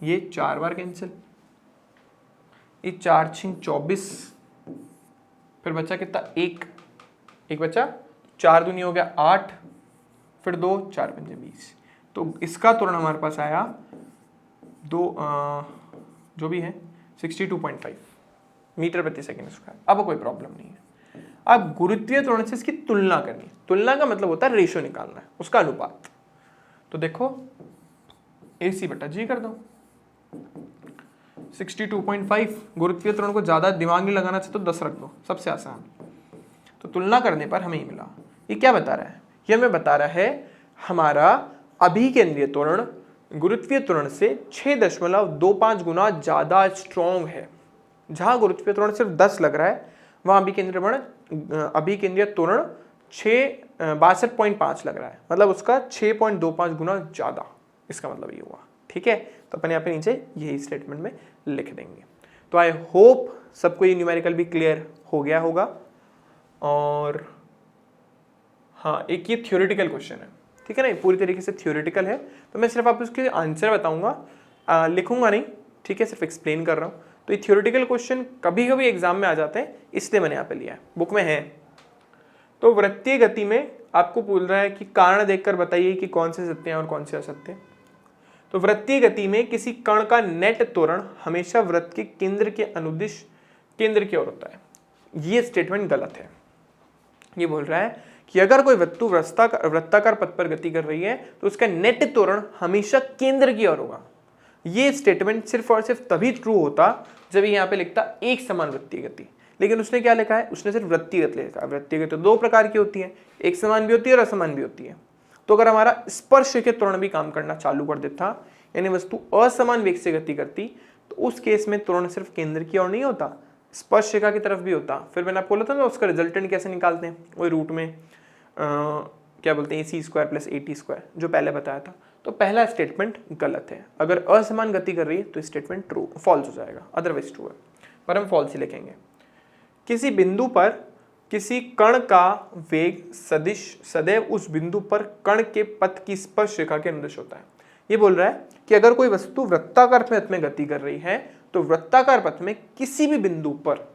ये 4 बार कैंसिल, ये 4 6 24, फिर बचा कितना, एक बचा, 4 दूनी हो गया 8, फिर 2 4 पंजे 20। तो इसका त्वरण हमारे पास आया जो भी है 62.5 मीटर प्रति सेकंड स्क्वायर। अब कोई प्रॉब्लम नहीं है। अब गुरुत्वीय त्वरण से इसकी तुलना करनी है। तुलना का मतलब होता है रेशियो निकालना है, उसका अनुपात। तो देखो AC/G कर दो, 62.5, गुरुत्वीय त्वरण को ज्यादा दिमाग नहीं लगाना चाहिए तो 10 रख दो, सबसे आसान। तो तुलना करने पर हमें ये मिला। ये क्या बता रहा है, ये हमें बता रहा है हमारा अभिकेंद्रीय त्वरण गुरुत्वीय त्वरण से 6.25 गुना ज्यादा स्ट्रॉन्ग है। जहां गुरुत्वीय त्वरण सिर्फ 10 लग रहा है, वहां अभिकेंद्रीय त्वरण 62.5 लग रहा है, मतलब उसका 6.25 गुना ज्यादा। इसका मतलब ये हुआ, ठीक है। तो अपन यहाँ पे नीचे यही स्टेटमेंट में लिख देंगे। तो आई होप सबको ये न्यूमेरिकल भी क्लियर हो गया होगा। और हाँ, एक ये थ्योरेटिकल क्वेश्चन है, ठीक है ना, ये पूरी तरीके से थ्योरेटिकल है। तो मैं सिर्फ आपको उसके आंसर बताऊंगा, लिखूंगा नहीं, ठीक है, सिर्फ एक्सप्लेन कर रहा हूँ। तो ये थ्योरेटिकल क्वेश्चन कभी कभी एग्जाम में आ जाते हैं, इसलिए मैंने यहाँ पे लिया है, बुक में है। तो वृत्तीय गति में आपको बोल रहा है कि कारण देखकर बताइए कि कौन से सत्य हैं और कौन से असत्य। तो वृत्तीय गति में किसी कण का नेट त्वरण हमेशा वृत्त के केंद्र के अनुदिश केंद्र की ओर होता है। ये स्टेटमेंट गलत है। ये बोल रहा है कि अगर कोई वस्तु वृत्ताकार पथ पर गति कर रही है तो उसका नेट त्वरण हमेशा केंद्र की ओर होगा। ये स्टेटमेंट सिर्फ और सिर्फ तभी ट्रू होता जब यहाँ पे लिखता एक समान वृत्तीय गति, लेकिन उसने क्या लिखा है, उसने सिर्फ वृत्तीय गति लिखा है। वृत्तीय गति 2 प्रकार की होती है, एक समान भी होती है और असमान भी होती है। तो अगर हमारा स्पर्श के त्वरण भी काम करना चालू कर देता, यानी वस्तु असमान वेग से गति करती, तो उस केस में त्वरण सिर्फ केंद्र की ओर नहीं होता, स्पर्श रेखा की तरफ भी होता। फिर मैंने आपको बोला था ना उसका रिजल्टेंट कैसे निकालते हैं, वही रूट में क्या बोलते हैं AC² + AT² जो पहले बताया था। तो पहला स्टेटमेंट गलत है। अगर असमान गति कर रही है तो स्टेटमेंट फॉल्स हो जाएगा, अदरवाइज ट्रू है, पर हम फॉल्स ही लिखेंगे। किसी बिंदु पर किसी कण का वेग सदिश सदैव उस बिंदु पर कण के पथ की स्पर्श रेखा के अनुदिश होता है। ये बोल रहा है कि अगर कोई वस्तु वृत्ताकार पथ में गति कर रही है तो वृत्ताकार पथ में किसी भी बिंदु पर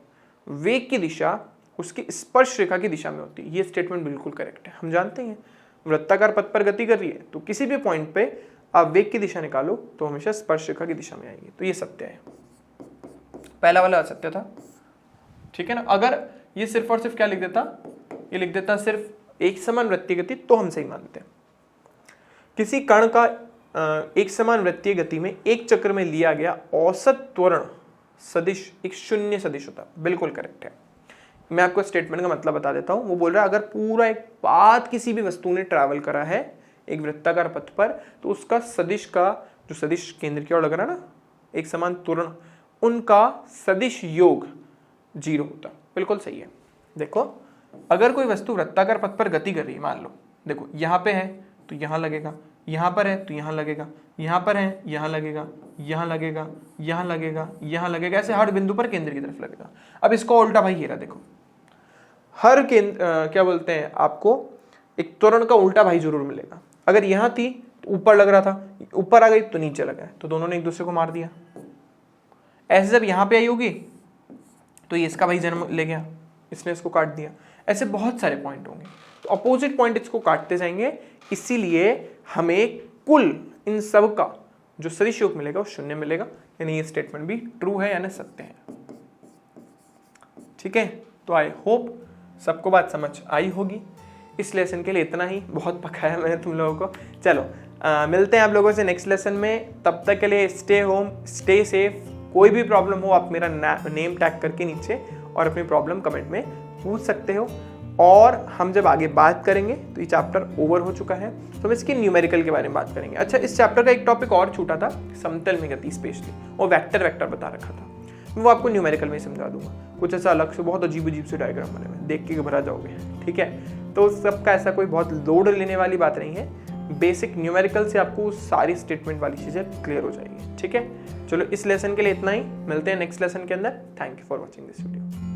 वेग की दिशा उसकी स्पर्श रेखा की दिशा में होती है। ये स्टेटमेंट बिल्कुल करेक्ट है। हम जानते हैं वृत्ताकार पथ पर गति कर रही है तो किसी भी पॉइंट पे आप वेग की दिशा निकालो तो हमेशा स्पर्श रेखा की दिशा में आएगी। तो ये सत्य है, पहला वाला असत्य था, ठीक है ना। अगर ये सिर्फ और सिर्फ क्या लिख देता, ये लिख देता सिर्फ एक समान वृत्तीय गति, तो हम सही मानते हैं। किसी कण का एक समान वृत्तीय गति में एक चक्र में लिया गया औसत त्वरण सदिश एक शून्य सदिश होता, बिल्कुल करेक्ट है। मैं आपको स्टेटमेंट का मतलब बता देता हूं। वो बोल रहा है अगर पूरा एक पाथ किसी भी वस्तु ने ट्रैवल करा है एक वृत्ताकार पथ पर, तो उसका सदिश का जो सदिश केंद्र की ओर लग रहा है ना, एक समान त्वरण, उनका सदिश योग 0 होता। बिल्कुल सही है। देखो अगर कोई वस्तु वृत्ताकार पथ पर गति कर रही है, मान लो देखो यहाँ पे है तो यहाँ लगेगा, यहाँ पर है तो यहाँ लगेगा, यहाँ पर है यहाँ लगेगा, यहाँ लगेगा, यहाँ लगेगा, यहाँ लगेगा, ऐसे हर बिंदु पर केंद्र की तरफ लगेगा। अब इसको उल्टा भाई ये रहा, देखो हर केंद्र क्या बोलते हैं आपको, एक त्वरण का उल्टा भाई जरूर मिलेगा। अगर यहाँ थी तो ऊपर लग रहा था, ऊपर आ गई तो नीचे लगा है, तो दोनों ने एक दूसरे को मार दिया। ऐसे जब यहाँ पे आई होगी तो ये इसका भाई जन्म ले गया, इसने इसको काट दिया। ऐसे बहुत सारे पॉइंट होंगे, तो अपोजिट पॉइंट इसको काटते जाएंगे। इसीलिए हमें कुल इन सब का जो सदिश योग मिलेगा वो शून्य मिलेगा, यानी ये स्टेटमेंट भी ट्रू है यानी सत्य है। ठीक है, तो आई होप सबको बात समझ आई होगी। इस लेसन के लिए इतना ही, बहुत पकाया मैंने तुम लोगों को। चलो मिलते हैं आप लोगों से नेक्स्ट लेसन में, तब तक के लिए स्टे होम, स्टे सेफ। कोई भी प्रॉब्लम हो आप मेरा नेम टैग करके नीचे और अपनी प्रॉब्लम कमेंट में पूछ सकते हो। और हम जब आगे बात करेंगे तो ये चैप्टर ओवर हो चुका है, तो हम इसके न्यूमेरिकल के बारे में बात करेंगे। अच्छा, इस चैप्टर का एक टॉपिक और छूटा था, समतल में गति स्पेशली, और वेक्टर बता रखा था, वो आपको न्यूमेरिकल में समझा दूंगा। कुछ ऐसा अलग से बहुत अजीब से डायग्राम बने हुए, देख के घबरा जाओगे। ठीक है, तो सबका ऐसा कोई बहुत लोड लेने वाली बात नहीं है, बेसिक न्यूमेरिकल से आपको सारी स्टेटमेंट वाली चीज़ें क्लियर हो जाएगी। ठीक है, चलो इस लेसन के लिए इतना ही, मिलते हैं नेक्स्ट लेसन के अंदर। Thank you for watching this video.